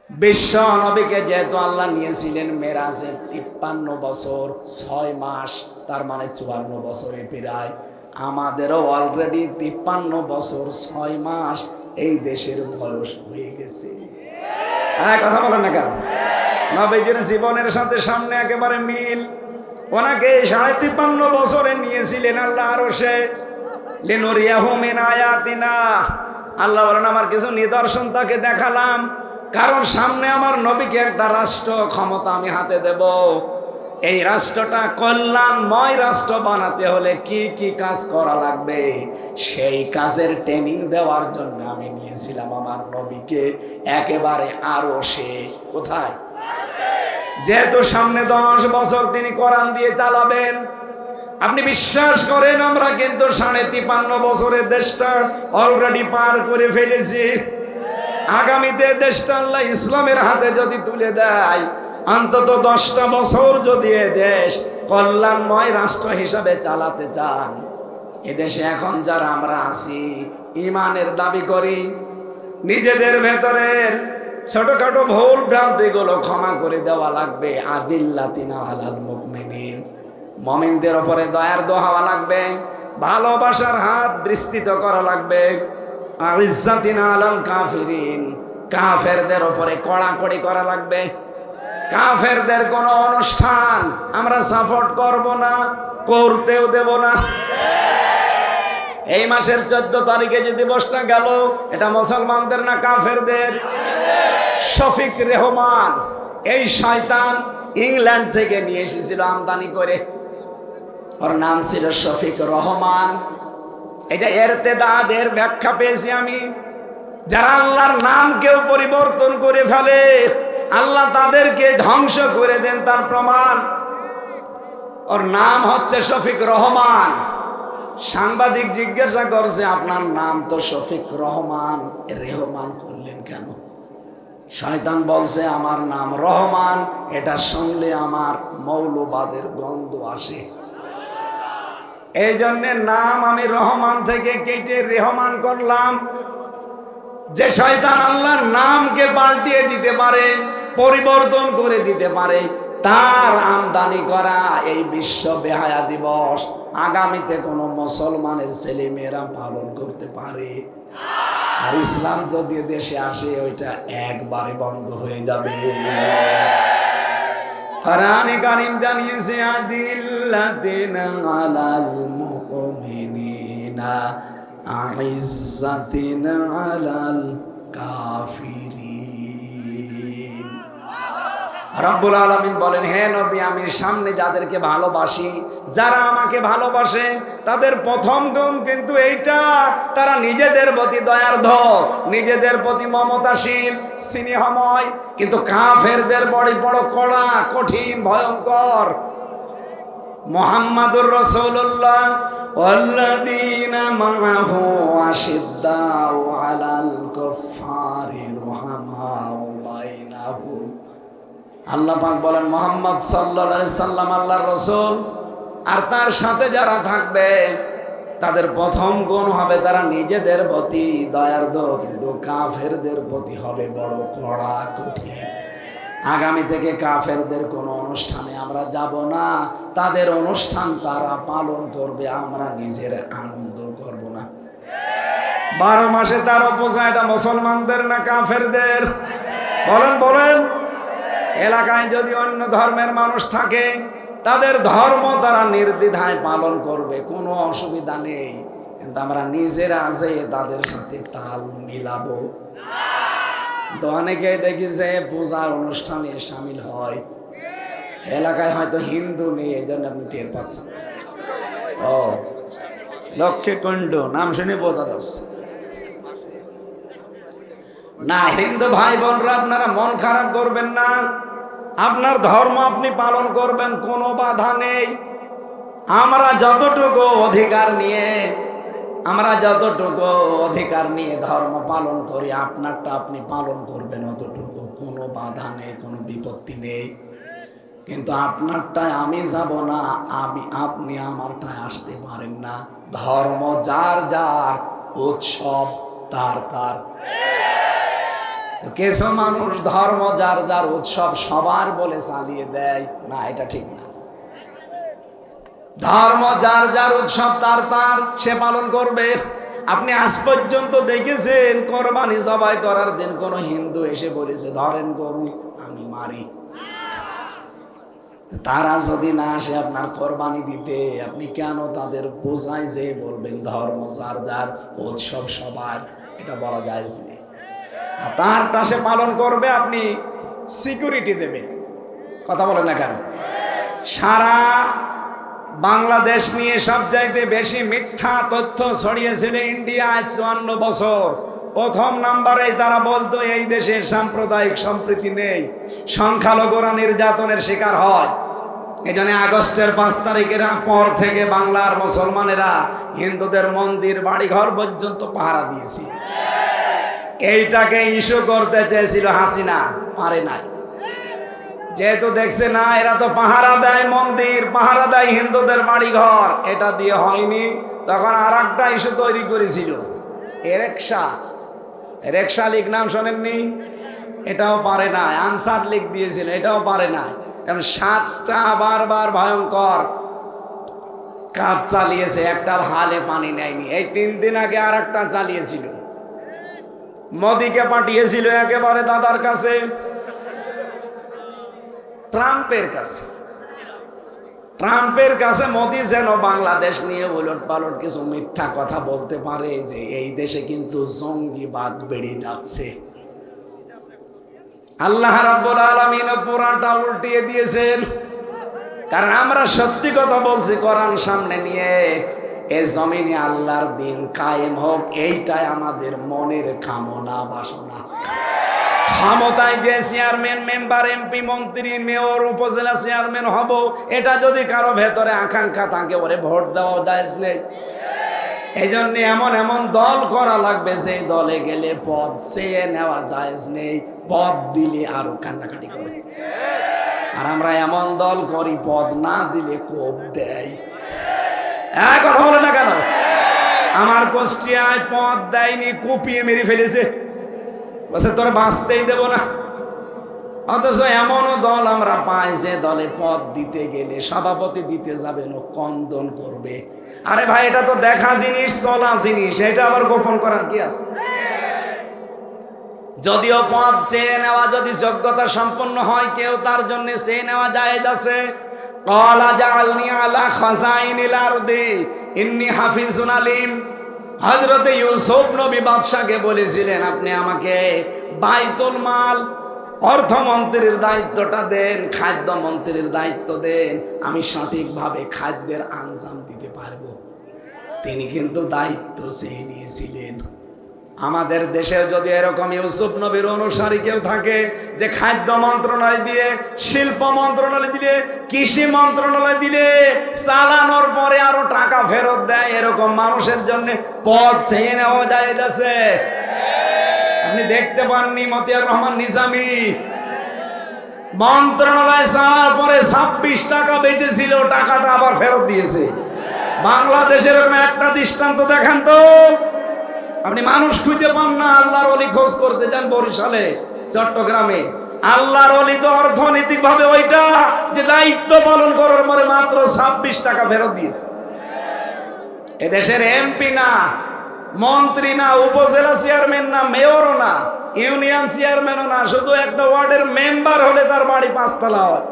বিশ্ব নবীকে যেহেতু আল্লাহ নিয়েছিলেন মেরাজে 53 বছর 6 মাস, তার মানে 54 বছরে প্রায়। আমাদেরও অলরেডি 53 বছর 6 মাস এই দেশের বয়স হয়ে গেছে। কথা বলেন না কেন? নবীজির জীবনের সাথে সামনে একেবারে মিল। ওনাকে 53.5 বছরে নিয়েছিলেন আল্লাহ আরশে, লিনুরিয়াহু মিন আয়াতিনা। আল্লাহ বলেন আমার কিছু নিদর্শন তাকে দেখালাম, কারণ সামনে আমার নবীকে একটা রাষ্ট্র ক্ষমতা আমি হাতে দেব। এই রাষ্ট্রটা কল্যাণময় রাষ্ট্র বানাতে হলে কি কি কাজ করা লাগবে, সেই কাজের ট্রেনিং দেওয়ার জন্য আমি নিয়েছিলাম আমার নবীকে একেবারে আরশে। কোথায়? যেহেতু সামনে 10 বছর তিনি কোরআন দিয়ে চালাবেন, আপনি বিশ্বাস করেন আমরা কিন্তু 53.5 বছরের দেশটা অলরেডি পার করে ফেলেছি। আগামীতে দেশটা আল্লাহ ইসলামের হাতে যদি তুলে দেয়, অন্তত 10টা বছর যদি এ দেশ কল্যাণময় রাষ্ট্র হিসাবে চালাতে চান, এদেশে এখন যারা আমরা আছি ইমানের দাবি করি, নিজেদের ভেতরের ছোটখাটো ভুল ভ্রান্তিগুলো ক্ষমা করে দেওয়া লাগবে। আদিল্লাতিনা আলাল মুমিনিন, মুমিনদের উপরে দয়ার দোহাওয়া লাগবে, ভালোবাসার হাত বিস্তৃত করা লাগবে। আইজ্জাতিনা আলাল কাফিরিন, কাফেরদের উপরে কড়াকড়ি করা লাগবে। কাফেরদের কোন অনুষ্ঠান আমরা সাপোর্ট করব না, করতেও দেব না। এই মাসের 14 তারিখে যে দিবসটা গেল, এটা মুসলমানদের না কাফেরদের? শফিক রেহমান এই শয়তান ইংল্যান্ড থেকে নিয়ে এসেছিল আমদানি করে, ওর নাম ছিল শফিক রহমান। এটা ইরতেদাদের ব্যাখ্যা পেয়েছি আমি। যারা আল্লাহর নাম কেউ পরিবর্তন করে ফেলে, আল্লাহ তাদেরকে ধ্বংস করে দেন, তার প্রমাণ। ওর নাম হচ্ছে শফিক রহমান। সাংবাদিক জিজ্ঞাসা করছে আপনার নাম তো শফিক রহমান, রেহমান করলেন কেন? শয়তান বলছে আমার নাম রহমান, এটা শুনলে আমার মৌলবাদের গন্ধ আসে, এই জন্য নাম আমি রহমান থেকে কেটে রেহমান করলাম। যে শয়তান আল্লাহর নামকে পাল্টিয়ে দিতে পারে, পরিবর্তন করে দিতে পারে, তার আমদানি করা এই বিশ্ব বেহায়া দিবস আগামীতে কোনো মুসলমানের ছেলে মেয়েরা পালন করতে পারে? আর ইসলাম যদি দেশে আসে, ওইটা একবারে বন্ধ হয়ে যাবে। কোরআনে কারীম জানিয়েছে আদিল্লাতিনা আলাল মুমিনিনা আইজ্জাতিনা আলাল কাফিরিন। রব্বুল আলামিন বলেন, হে নবী আমি সামনে যাদেরকে ভালোবাসি, যারা আমাকে ভালোবাসে, তাদের প্রথম গুণ কিন্তু এইটা, তারা নিজেদের প্রতি দয়ার্ধ, নিজেদের প্রতি মমতাশীল, স্নেহময়। কিন্তু কাফেরদের বড় কড়া, কঠিন, ভয়ঙ্কর। মুহাম্মাদুর রাসূলুল্লাহ ওয়াল্লাযীনা মাআহু আশিদ্দাউ আলাল কুফফারি রুহামাউ বাইনাহুম। আল্লাহ পাক বলেন মুহাম্মদ সাল্লাল্লাহু আলাইহি সাল্লাম আল্লাহর রাসূল, আর তার সাথে যারা থাকবে তাদের প্রথম গুণ হবে তারা নিজেদের প্রতি দয়ার্দ, কিন্তু কাফেরদের প্রতি হবে বড় কড়া, কঠিন। আগামী থেকে কাফেরদের কোনো অনুষ্ঠানে আমরা যাব না, তাদের অনুষ্ঠান তারা পালন করবে, আমরা নিজের আনন্দ করব না। 12 মাসে 13 পূজা, এটা মুসলমানদের না কাফেরদের? বলেন বলেন। এলাকায় যদি অন্য ধর্মের মানুষ থাকে, তাদের ধর্ম তারা নির্দ্বিধায় পালন করবে, কোনো অসুবিধা নেই, কিন্তু আমরা নিজেরা যে তাদের সাথে তাল মিলাবো। তো অনেকেই দেখি যে পূজা অনুষ্ঠানে সামিল হয়, এলাকায় হয়তো হিন্দু নেই, এই জন্য আপনি টের পাচ্ছেন। ও লক্ষ্মী কুণ্ড নাম শুনে বোঝা যাচ্ছে না। হিন্দু ভাই বোনরা, আপনারা মন খারাপ করবেন না, আপনার ধর্ম আপনি পালন করবেন, কোনো বাধা নেই। আমরা যতটুকু অধিকার নিয়ে ধর্ম পালন করি, আপনারটা আপনি পালন করবেন অতটুকু, কোনো বাধা নেই, কোনো বিপত্তি নেই। কিন্তু আপনারটায় আমি যাব না, আপনি আমারটায় আসতে পারেন না। ধর্ম যার যার, উৎসব তার তার। কিছু মানুষ ধর্ম যার যার, উৎসব সবার বলে চালিয়ে দেয়, না, এটা ঠিক না। ধর্ম যার যার, উৎসব তার তার, সে পালন করবে। আপনি আজ পর্যন্ত দেখেছেন কোরবানি জবাই করার দিন কোন হিন্দু এসে বলেছে ধরেন গরু আমি মারি? তারা যদি না আসে আপনার কোরবানি দিতে, আপনি কেন তাদের বোঝায় যে বলবেন ধর্ম যার যার, উৎসব সবার? এটা বলা যায় না। তারটা সে পালন করবে, আপনি সিকিউরিটি দেবেন। কথা বলেন না কেন? সারা বাংলাদেশ নিয়ে সবচাইতে বেশি মিথ্যা তথ্য ছড়িয়েছিল ইন্ডিয়ায় 54 বছর। প্রথম নাম্বারে তারা বলতো এই দেশে সাম্প্রদায়িক সম্প্রীতি নেই, সংখ্যালঘুরা নির্যাতনের শিকার হয়। এই জন্য আগস্টের 5 তারিখের পর থেকে বাংলার মুসলমানেরা হিন্দুদের মন্দির বাড়িঘর পর্যন্ত পাহারা দিয়েছে। এইটাকে ইস্যু করতে চেয়েছিল হাসিনা, পারে নাই। যেহেতু দেখছে না এরা তো পাহারা দেয় মন্দির, পাহারা দেয় হিন্দুদের বাড়িঘর, এটা দিয়ে হয়নি, তখন আর একটা ইস্যু তৈরি করেছিল, রেকশা লীগ, নাম শোনেননি? এটাও পারে না। আনসার লীগ দিয়েছিল, এটাও পারে না। কারণ 7টা বারবার ভয়ঙ্কর কাজ চালিয়েছে, একটা হালে পানি নেয়নি। এই 3 দিন আগে আর একটা চালিয়েছিল, মোদিকে পাঠিয়েছিল একেবারে দাদার কাছে, ট্রাম্পের কাছে মোদি যেন বাংলাদেশ নিয়ে উলট পালট কিছু মিথ্যা কথা বলতে পারে, যে এই দেশে কিন্তু জঙ্গিবাদ বেড়ে যাচ্ছে। আল্লাহ রাব্বুল আলামিন পুরানটা উল্টিয়ে দিয়েছেন, কারণ আমরা সত্যি কথা বলছি কোরআন সামনে নিয়ে। এই জমিনে আল্লাহর দিন কায়েম হোক, এইটাই আমাদের মনের কামনা বাসনা। ক্ষমতায় যে চেয়ারম্যান, মেম্বার, এমপি, মন্ত্রী, মেয়র, উপজেলা চেয়ারম্যান হব, এটা যদি কারো ভেতরে আকাঙ্ক্ষা থাকে, ওরে ভোট দেওয়া জায়েজ নেই। এই জন্য এমন এমন দল করা লাগবে যে দলে গেলে পদ চেয়ে নেওয়া জায়েজ নেই, পদ দিলে আরো কান্নাকাটি করে। আর আমরা এমন দল করি পদ না দিলে কোপ দেয়। কথা বলে না কেন? আমার কুষ্টিয়ায় পদ দেয়নি, কুপিয়ে মেরে ফেলেছে, বলছে তোর বাঁচতেই দেব না। অথচ এমনও দল আমরা পাই যে দলে পদ দিতে গেলে সভাপতি দিতে যাবেন ও কন্দন করবে। আরে ভাই, এটা তো দেখা জিনিস, চলা জিনিস, এটা আবার গোপন করার কি আছে? যদিও পদ চেয়ে নেওয়া যদি যোগ্যতা সম্পন্ন হয় কেউ, তার জন্য চেয়ে নেওয়া জায়েজ আছে। ক্বালা জাআলনি আলা খাযাইনিল আরদি ইন্নী হাফিজুন আলিম। হযরত ইউসুফ নবী বাদশাকে বলেছিলেন আপনি আমাকে বাইতুল মাল, অর্থমন্ত্রীর দায়িত্বটা দেন, খাদ্য মন্ত্রীর দায়িত্ব দেন, আমি সঠিকভাবে খাদ্যের আঞ্জাম দিতে পারবো। তিনি কিন্তু দায়িত্ব চেয়ে নিয়েছিলেন। আমাদের দেশে যদি এরকম ইউসুফ নবীর অনুসারী কেউ থাকে, যে খাদ্য মন্ত্রণালয় দিয়ে, শিল্প মন্ত্রণালয় দিলে, কৃষি মন্ত্রণালয় দিলে চালানোর পরে আরো টাকা ফেরত দেয়, এরকম মানুষের জন্য পদ চেয়ে নেওয়া জায়েজ আছে। আপনি দেখতে পাননি মতিয়ার রহমান নিজামী মন্ত্রণালয় যাওয়ার পরে 26 টাকা বেঁচেছিল, টাকাটা আবার ফেরত দিয়েছে। বাংলাদেশের এরকম একটা দৃষ্টান্ত দেখান তো। আপনি মানুষ খুঁজে পান না, আল্লাহর ওলি খোঁজ করতে যান বরিশালে, চট্টগ্রামে, আল্লাহর ওলি তো অর্থনৈতিক ভাবে ওইটা যে দায়িত্ব পালন করার পরে মাত্র 26 টাকা ফেরত দিয়েছে। এদেশের এমপি না, মন্ত্রী না, উপজেলা চেয়ারম্যান না, মেয়রও না, ইউনিয়ন চেয়ারম্যানও না, শুধু একটা ওয়ার্ডের মেম্বার হলে তার বাড়ি 5 তলা হয়।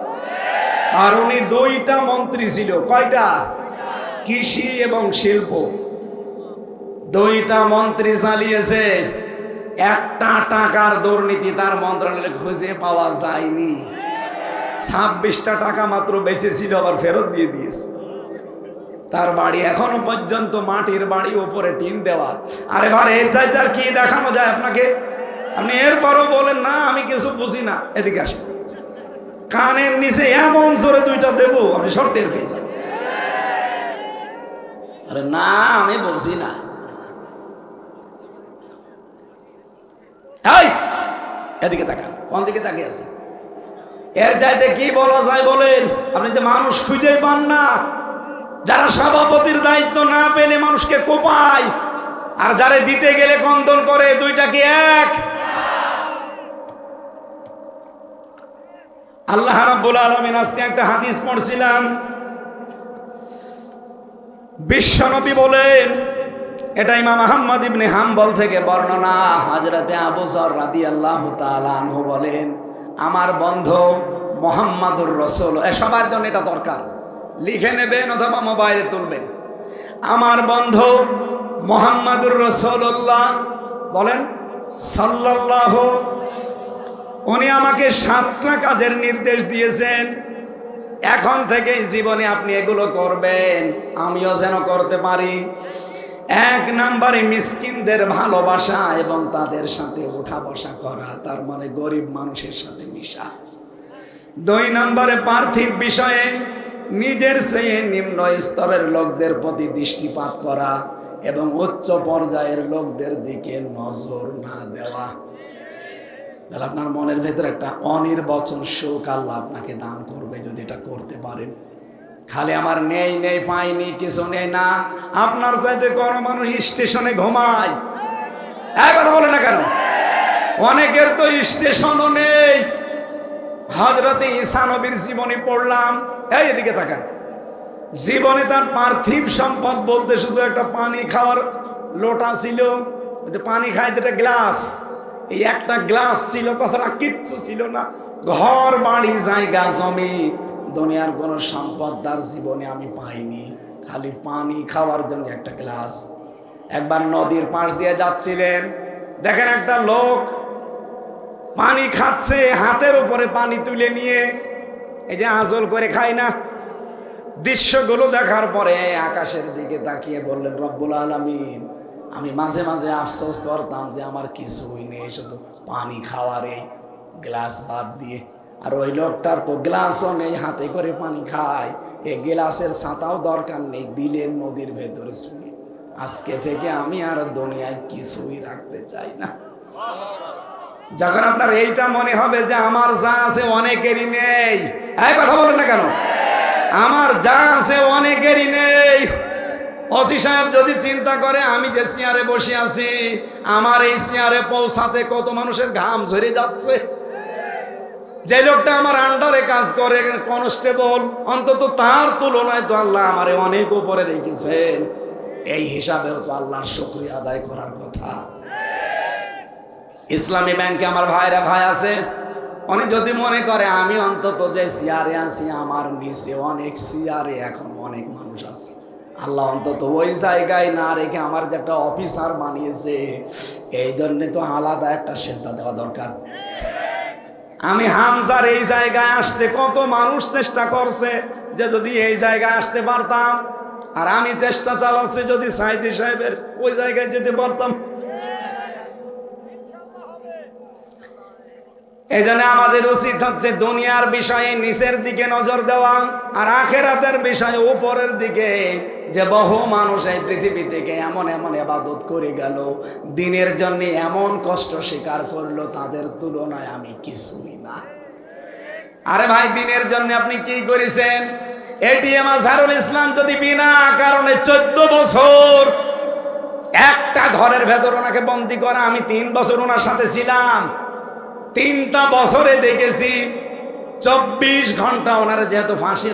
আর উনি 2টা মন্ত্রী ছিল। কয়টা? কৃষি এবং শিল্প। 2টা মন্ত্রী চালিয়েছে। একটা টাকার দুর্নীতি তার মন্ত্রণালয়ে খুঁজে পাওয়া যায়নি। 26টা টাকা মাত্র বেঁচেছিল, আবার ফেরত দিয়ে দিয়েছে। তার বাড়ি এখনো পর্যন্ত মাটির বাড়ি, উপরে টিন দেওয়া। আরে ভাই, এর চাইতে আর কি দেখানো যায় আপনাকে? আপনি এরপরও বলেন না আমি কিছু বুঝি না। এদিকে আসেন, কানের নিচে এমন জোরে 2টা দেবো আপনি শর্তের পেয়ে যাবেন। আরে না আমি বুঝি না। এদিকে তাকান, কোন দিকে তাকিয়ে আছে? এর চাইতে কি বলা যায় বলেন? আপনি তো মানুষ খুঁজেই পান না। যারা সভাপতির দায়িত্ব না পেলে মানুষকে কোপায়, আর যারা দিতে গেলে কন্দন করে। 2টা কি এক? আল্লাহ রাব্বুল আলামিন আজকে একটা হাদিস পড়ছিলাম। বিশ্বনবী বলেন, এটা ইমাম আহমদ ইবনে হাম্বল থেকে বর্ণনা। হযরতে আবু যর রাদিয়াল্লাহু তাআলা আনহু বলেন, আমার বন্ধু মুহাম্মাদুর রাসূল, সবার জন্য এটা দরকার, লিখে নেবেন অথবা মোবাইলে তুলবেন। আমার বন্ধু মুহাম্মাদুর রাসূলুল্লাহ বলেন সাল্লাল্লাহু, উনি আমাকে 7টা কাজের নির্দেশ দিয়েছেন। এখন থেকে জীবনে আপনি এগুলো করবেন, আমিও যেন করতে পারি। 1 নম্বরে মিসকিনদের ভালোবাসা এবং তাদের সাথে উঠা বসা করা, তার মানে গরিব মানুষের সাথে মিশা। 2 নম্বরে পার্থিব বিষয়ে নিজের চেয়ে নিম্ন স্তরের লোকদের প্রতি দৃষ্টিপাত করা এবং উচ্চ পর্যায়ের লোকদের দিকে নজর না দেওয়া। তাহলে আপনার মনের ভেতরে একটা অনির্বচন সুখ আল্লাহ আপনাকে দান করবে যদি এটা করতে পারেন। খালি আমার নেই নেই পাইনি কিছু নেই না। আপনার চাইতে কোনো মানুষ স্টেশনে ঘুমায়, এক কথা বলে না কেন? অনেকের তো স্টেশনও নেই। হযরতে ঈসা নবীর জীবনী পড়লাম। এদিকে তাকান, জীবনে তার পার্থিব সম্পদ বলতে শুধু একটা পানি খাওয়ার লোটা ছিল, পানি খায় যেটা গ্লাস, এই একটা গ্লাস ছিল, তাছাড়া কিচ্ছু ছিল না। ঘর বাড়ি জায়গা জমি দুনিয়ার কোনো সম্পদ তার জীবনে আমি পাইনি, খালি পানি খাওয়ার জন্য একটা গ্লাস। একবার নদীর পাশ দিয়ে যাচ্ছিলেন, দেখেন একটা লোক পানি খাচ্ছে, হাতের উপরে পানি তুলে নিয়ে, এই যে আঁচল করে খায় না। দৃশ্যগুলো দেখার পরে আকাশের দিকে তাকিয়ে বললেন, রব্বুল আলামিন, আমি মাঝে মাঝে আফসোস করতাম যে আমার কিছুই নেই, শুধু পানি খাওয়ার এই গ্লাস বাদ দিয়ে। আর ওই লোকটার তো গ্লাসও নেই, হাতে করে পানি খায়, এই গ্লাসের ছাতাও দরকার নেই, দিলেন নদীর ভেতরে শুনে। আজকে থেকে আমি আর দুনিয়ায় কিছুই রাখতে চাই না। যখন আপনার এইটা মনে হবে যে আমার যা আছে অনেকেরই নেই, এই কথা বলেন না কেন? আমার যা আছে অনেকেরই নেই। ওসি সাহেব যদি চিন্তা করে আমি যে চেয়ারে বসে আছি, আমার এই চেয়ারে পৌঁছাতে কত মানুষের ঘাম ঝরে যাচ্ছে। যে লোকটা আমার আন্ডারে কাজ করে কনস্টেবল, অন্তত তার তুলনায় তো আল্লাহ আমারে অনেক উপরে রেখেছেন। এই হিসাবেও তো আল্লাহর শুকরিয়া আদায় করার কথা। ইসলামী ব্যাংকে আমার ভাইরা ভাই আছে, উনি যদি মনে করে আমি অন্তত যে চেয়ারে আছি আমার নিচে অনেক চেয়ারে এখন অনেক মানুষ আছে, আল্লাহ অন্তত ওই জায়গায় না রেখে আমার যে একটা অফিসার বানিয়েছে, এই জন্যে তো আলাদা একটা সেজদা দেওয়া দরকার। আমি হামজার এই জায়গায় আসতে কত মানুষ চেষ্টা করছে যে যদি এই জায়গায় আসতে পারতাম, আর আমি চেষ্টা চালাচ্ছি যদি সাইদি সাহেবের ওই জায়গায় যেতে পারতাম। এই জন্য আমাদের উচিত হচ্ছে দুনিয়ার বিষয়ে নিচের দিকে নজর দেওয়া, আর আখেরাতের বিষয়ে উপরের দিকে। যে বহু মানুষ এই পৃথিবী থেকে এমন এমন ইবাদত করে গেল, দিনের জন্য এমন কষ্ট স্বীকার করলো, তাদের তুলনায় আমি কিছুই না। আরে ভাই, দিনের জন্য আপনি কি করেছেন? এটিএম আজহারুল ইসলাম যদি বিনা কারণে 14 বছর একটা ঘরের ভেতর ওনাকে বন্দি করা, আমি 3 বছর ওনার সাথে ছিলাম, 3টা বছরে দেখেছি 24 ঘন্টা ওনারা, যেহেতু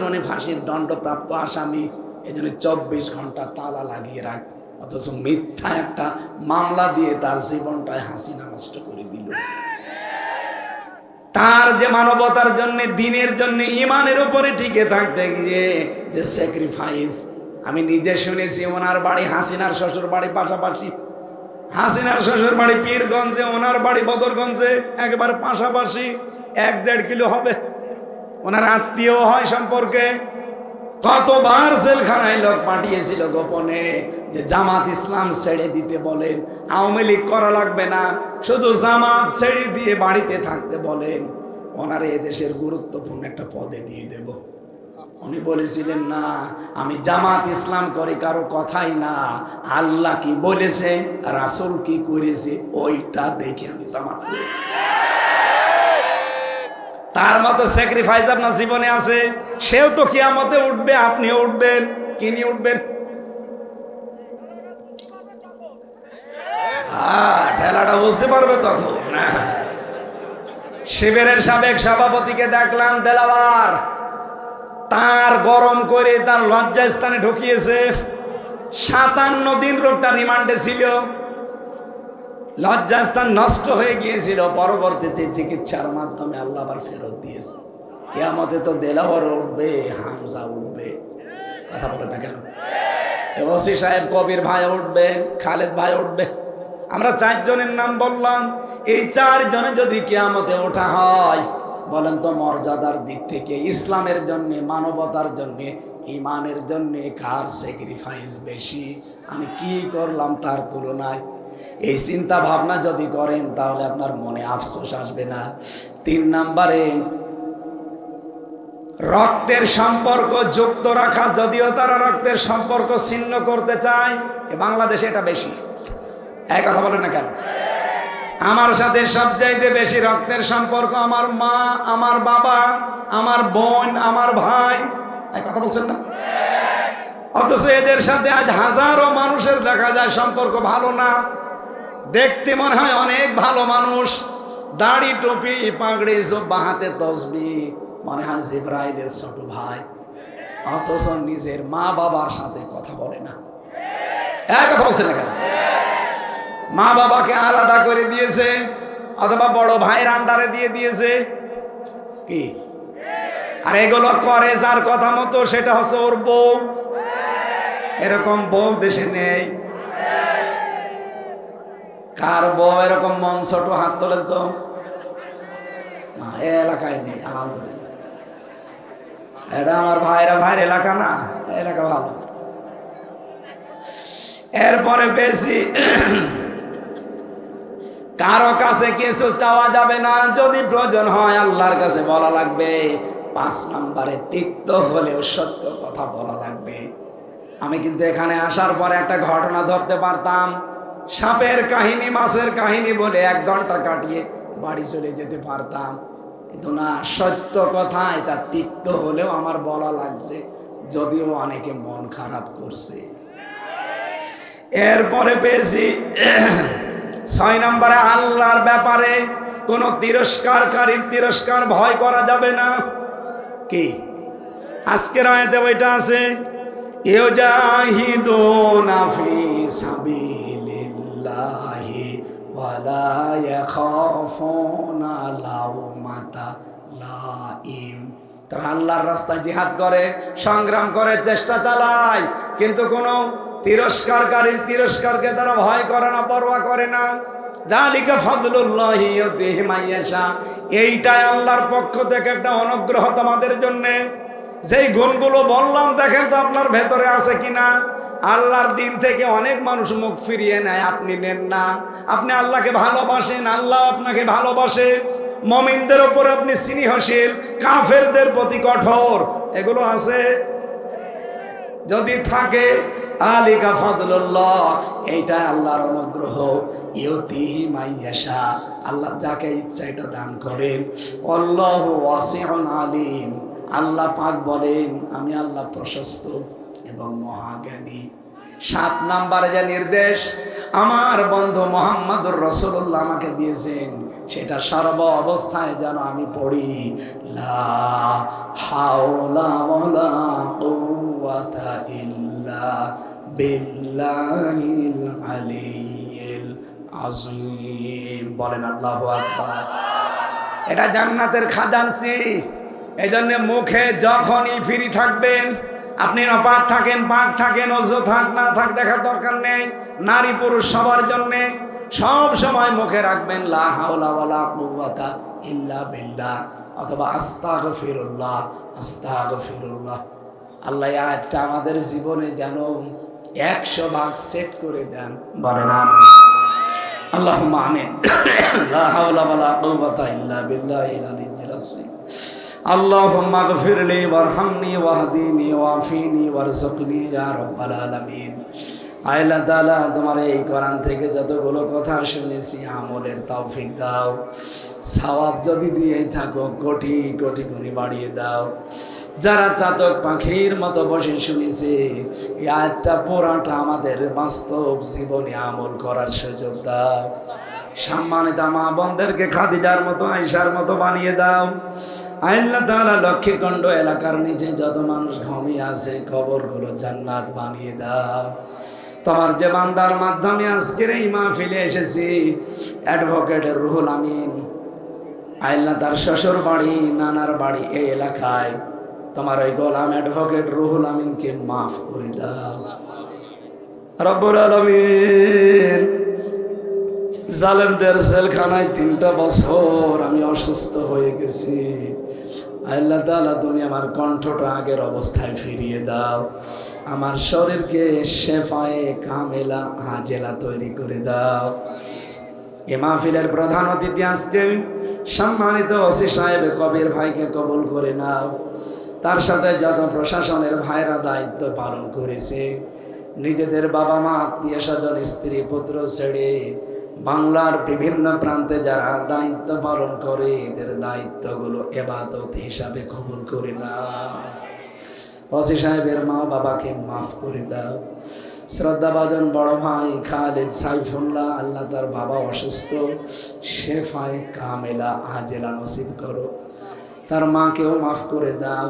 উনি ফাঁসির দণ্ডপ্রাপ্ত আসামি, এই জন্য 24 ঘন্টা তালা লাগিয়ে রাখ, অথচ মিথ্যা একটা মামলা দিয়ে তার জীবনটায় হাসিনা নষ্ট করে দিল। তার যে মানবতার জন্য, দিনের জন্য, ইমানের উপরে টিকে থাকতে গিয়ে যে স্যাক্রিফাইস, আমি নিজে শুনেছি। ওনার বাড়ি হাসিনার শ্বশুর বাড়ি পাশাপাশি, হাসিনার শ্বশুর বাড়ি পীরগঞ্জে, ওনার বাড়ি বদরগঞ্জে, একেবারে পাশাপাশি, 1-1.5 কিলো হবে। ওনার আত্মীয় হয় সম্পর্কে। কতবার জেলখানায় লোক পাঠিয়েছিল গোপনে যে জামাত ইসলাম ছেড়ে দিতে বলেন, আওয়ামী লীগ করা লাগবে না, শুধু জামাত ছেড়ে দিয়ে বাড়িতে থাকতে বলেন, ওনারে এদেশের গুরুত্বপূর্ণ একটা পদে দিয়ে দেব। উনি বলেছিলেন না, আমি জামাত ইসলাম করি কারো কথাই না, আল্লাহ কি বলেছে, রাসূল কি করেছে, ওইটা দেখে আমি জামাত করি। তার মতো স্যাক্রিফাইস আপনার জীবনে আছে। সেও তো কিয়ামতে উঠবে, আপনিও উঠবেন। কি নিয়ে উঠবেন? ঠেলাটা বুঝতে পারবে তখন। শিবিরের সাবেক সভাপতিকে দেখলাম দেলাওয়ার, তার গরম করে তার লজ্জাস্থানে ঢুকিয়েছে। 57 দিন লোকটা রিমান্ডে ছিল, লজ্জাস্থান নষ্ট হয়ে গিয়েছিল, পরবর্তীতে চিকিৎসার মাধ্যমে আল্লাহ আবার ফেরত দিয়েছে। কিয়ামতে তো দেলাওয়ার উঠবে, হামজা উঠবে, কথা বলে না কেন? ওসি সাহেব কবির ভাই উঠবে, খালেদ ভাই উঠবে। আমরা 4 জনের নাম বললাম। এই 4 জনে যদি কিয়ামতে ওঠা হয়, বলেন তো মর্যাদার দিক থেকে, ইসলামের জন্য, মানবতার জন্য, ইমানের জন্য কার স্যাক্রিফাইস বেশি? আমি কি করলাম তার তুলনায়? এই চিন্তা ভাবনা যদি করেন তাহলে আপনার মনে আফসোস আসবে না। 3 নম্বরে, রক্তের সম্পর্ক যুক্ত রাখা, যদিও তারা রক্তের সম্পর্ক ছিন্ন করতে চায়, বাংলাদেশে এটা বেশি। এক কথা বলেন না কেন? আমার সাথে সবচাইতে বেশি রক্তের সম্পর্ক আমার মা, আমার বাবা, আমার বোন, আমার ভাই। এক কথা বলছেন না? অথচ এদের সাথে আজ হাজারো মানুষের দেখা যায় সম্পর্ক ভালো না। দেখতে মনে হয় অনেক ভালো মানুষ, দাড়ি টুপি পাগড়ি জুব্বা হাতে তসবিহ, মনে হয় জিবরাইলের ছোট ভাই, অথচ নিজের মা বাবার সাথে কথা বলে না। এক কথা বলছেন না কেন? মা বাবাকে আলাদা করে দিয়েছে, অথবা বড় ভাইয়ের আন্ডারে দিয়ে দিয়েছে। কি? আর এগুলো করে যার কথা মতো, সেটা হচ্ছে ওর বউ। এরকম বউ দেশে নেই। কার বউ এরকম মন ছোট? হাত তোলেন তো। না, এ এলাকায় নেই আলহামদুলিল্লাহ। এটা আমার ভাইয়ের এলাকা না, এলাকা ভালো। এরপরে বেশি কারো কাছে কিছু চাওয়া যাবে না, যদি প্রয়োজন হয় আল্লাহর কাছে বলা লাগবে। 5 নম্বরে, তিক্ত হলেও সত্য কথা বলা লাগবে। আমি কিন্তু এখানে আসার পরে একটা ঘটনা ধরতে পারতাম, সাপের কাহিনী, মাছের কাহিনী বলে 1 ঘন্টা কাটিয়ে বাড়ি চলে যেতে পারতাম, কিন্তু না, সত্য কথায় তার তিক্ত হলেও আমার বলা লাগছে, যদিও অনেকে মন খারাপ করছে। এরপরে পেয়েছি 6 নম্বরে, আল্লাহর ব্যাপারে কোন তিরস্কারকারীর তিরস্কার ভয় করা যাবে না। কি? আজকের আয়াতে ওইটা আছে, ইউজাহিদুনা ফি সাবিলিল্লাহি ওয়ালা ইয়াখাফুনা লাউমাতা লাইম। তারা আল্লাহর রাস্তায় জিহাদ করে, সংগ্রাম করে, চেষ্টা চালায়, কিন্তু কোনো তিরস্কারকারীর তিরস্কারকে তারা ভয় করে না, পরোয়া করে না। যালিকা ফাদলুল্লাহি ইউতিহি মাইয়াশা। এইটাই আল্লাহর পক্ষ থেকে একটা অনুগ্রহ তোমাদের জন্য। যেই গুণগুলো বললাম, দেখেন তো আপনার ভেতরে আছে কিনা। আল্লাহর দিন থেকে অনেক মানুষ মুখ ফিরিয়ে নেয়, আপনি নেন না। আপনি আল্লাহকে ভালোবাসেন, আল্লাহ আপনাকে ভালোবাসে। মুমিনদের উপর আপনি স্নেহশীল, কাফেরদের প্রতি কঠোর। এগুলো আছে? যদি থাকে, আলিকা ফাদলুল্লাহ, এইটা আল্লাহর অনুগ্রহ। ইউতিহি মাইয়াশা, আল্লাহ যাকে ইচ্ছা এটা দান করেন। আল্লাহু ওয়াসিউন আলিম, আল্লাহ পাক বলেন, আমি আল্লাহ প্রশস্ত এবং মহাজ্ঞানী। 7 নম্বরে যে নির্দেশ, আমার বন্ধু মুহাম্মদুর রাসূলুল্লাহ আমাকে দিয়েছেন, সেটা সর্ব অবস্থায় যেন আমি পড়ি, লা হাওলা ওয়ালা কুওয়াতা ইল্লা বিল্লাহিল আলিয়্যিল আযীম। বলেন আল্লাহু আকবার। এটা জান্নাতের খাজানচি। এই জন্য মুখে যখনই ফ্রি থাকবেন, আপনি অপাক থাকেন, পাক থাকেন, অজু থাক না থাক দেখার দরকার নেই, নারী পুরুষ সবার জন্যে সব সময় মুখে রাখবেন লা হাওলা ওয়ালা কুওয়াতা ইল্লা বিল্লাহ অথবা আস্তাগফিরুল্লাহ আস্তাগফিরুল্লাহ। আল্লাহ এই আয়াতটা আমাদের জীবনে যেন 100 ভাগ সেট করে দেন। বলেন আমিন। আল্লাহুম্মা আমিন। লা হাওলা ওয়ালা কুওয়াতা ইল্লা বিল্লাহিল আলিয়্যিল আযীম। আল্লাহুম্মা গফিরলি ওয়ারহামনি ওয়াহদিনি ওয়াফিনি ওয়ারযুকনি ইয়া রাব্বাল আলামিন। আল্লাহ তাআলা, তোমার এই কোরআন থেকে যতগুলো কথা শুনেছি আমলের তৌফিক দাও। সওয়াব যদি দিয়েই থাকো কোটি কোটি গুণে বাড়িয়ে দাও। যারা চাতক পাখির মতো বসে শুনেছে, এই আয়াতটা পুরাটা আমাদের বাস্তব জীবনে আমল করার সুযোগ দাও। সম্মানিত মা বোনদেরকে খাদিজার মতো, আয়েশার মতো বানিয়ে দাও। আল্লাহ তাআলা লক্ষ্মীকণ্ড এলাকার নিচে যত মানুষ ঘুমিয়ে আছে কবরগুলো জান্নাত বানিয়ে দাও। তোমার যে বান্দার মাধ্যমে আজকের এই মাহফিলে এসেছি, অ্যাডভোকেট রুহুল আমিন, আল্লাহ তার শ্বশুর বাড়ি নানার বাড়ি এই এলাকায়, তোমার ওই গোলাম অ্যাডভোকেট রুহুল আমিনকে মাফ করে দাও রব্বুল আলামিন। জালেমদের জেলখানায় 3টা বছর আমি অসুস্থ হয়ে গেছি। আল্লাহ তাআলা, তুমি আমার কণ্ঠটা আগের অবস্থায় ফিরিয়ে দাও। আমার শরীরকে শেফায়ে কামেলা হাজেলা তৈরি করে দাও। এ মাহফিলের প্রধান অতিথি আজকে সম্মানিত ওসি সাহেব কবির ভাইকে কবুল করে নাও। তার সাথে যত প্রশাসনের ভাইরা দায়িত্ব পালন করেছে, নিজেদের বাবা মা আত্মীয় স্বজন স্ত্রী পুত্র ছেড়ে বাংলার বিভিন্ন প্রান্তে যারা দায়িত্ব পালন করে, এদের দায়িত্বগুলো ইবাদত হিসাবে কবুল করে নাও। ওসি সাহেবের মা বাবাকে মাফ করে দাও। শ্রদ্ধাভাজন বড় ভাই খালেদ সাইফুল্লাহ, আল্লাহ তার বাবা অসুস্থ, শেফায়ে কামেলা হাজেলা নসিব করো। তার মাকেও মাফ করে দাও।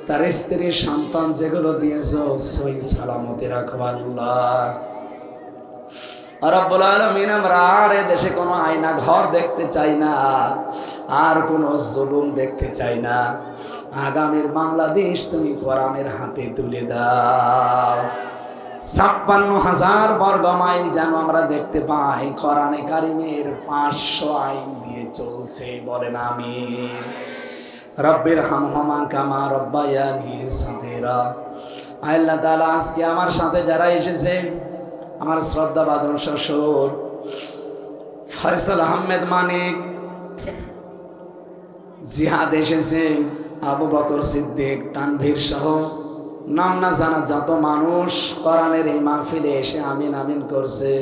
তার স্ত্রী সন্তান যেগুলো দিয়েছো সহি সালামতে রাখো আল্লাহ রব্বুল আলামিন। আমরা আর এ দেশে কোনো আয়না ঘর দেখতে চাই না, আর কোনো জুলুম দেখতে চাই না। আগামীর বাংলাদেশ তুমি কোরআনের হাতে তুলে দাও। 56,000 বর্গ মাইল যেন আমরা দেখতে পাই কোরআনে কারিমের 500 আইন দিয়ে চলছে। বলেন আমিন। রব্বির হামহুমা কামা রব্বায়ানি সগীরা। আল্লাহ তাআলা, আজকে আমার সাথে যারা এসেছে, আমার শ্রদ্ধাভাজন শ্বশুর ফয়সাল আহমেদ মানিক, জিহাদ এসেছে, আবু বকর সিদ্দিক, তানভীর সহ নাম না জানা যত মানুষ কোরআনের এই মাহফিলে এসে আমিন আমিন করছে,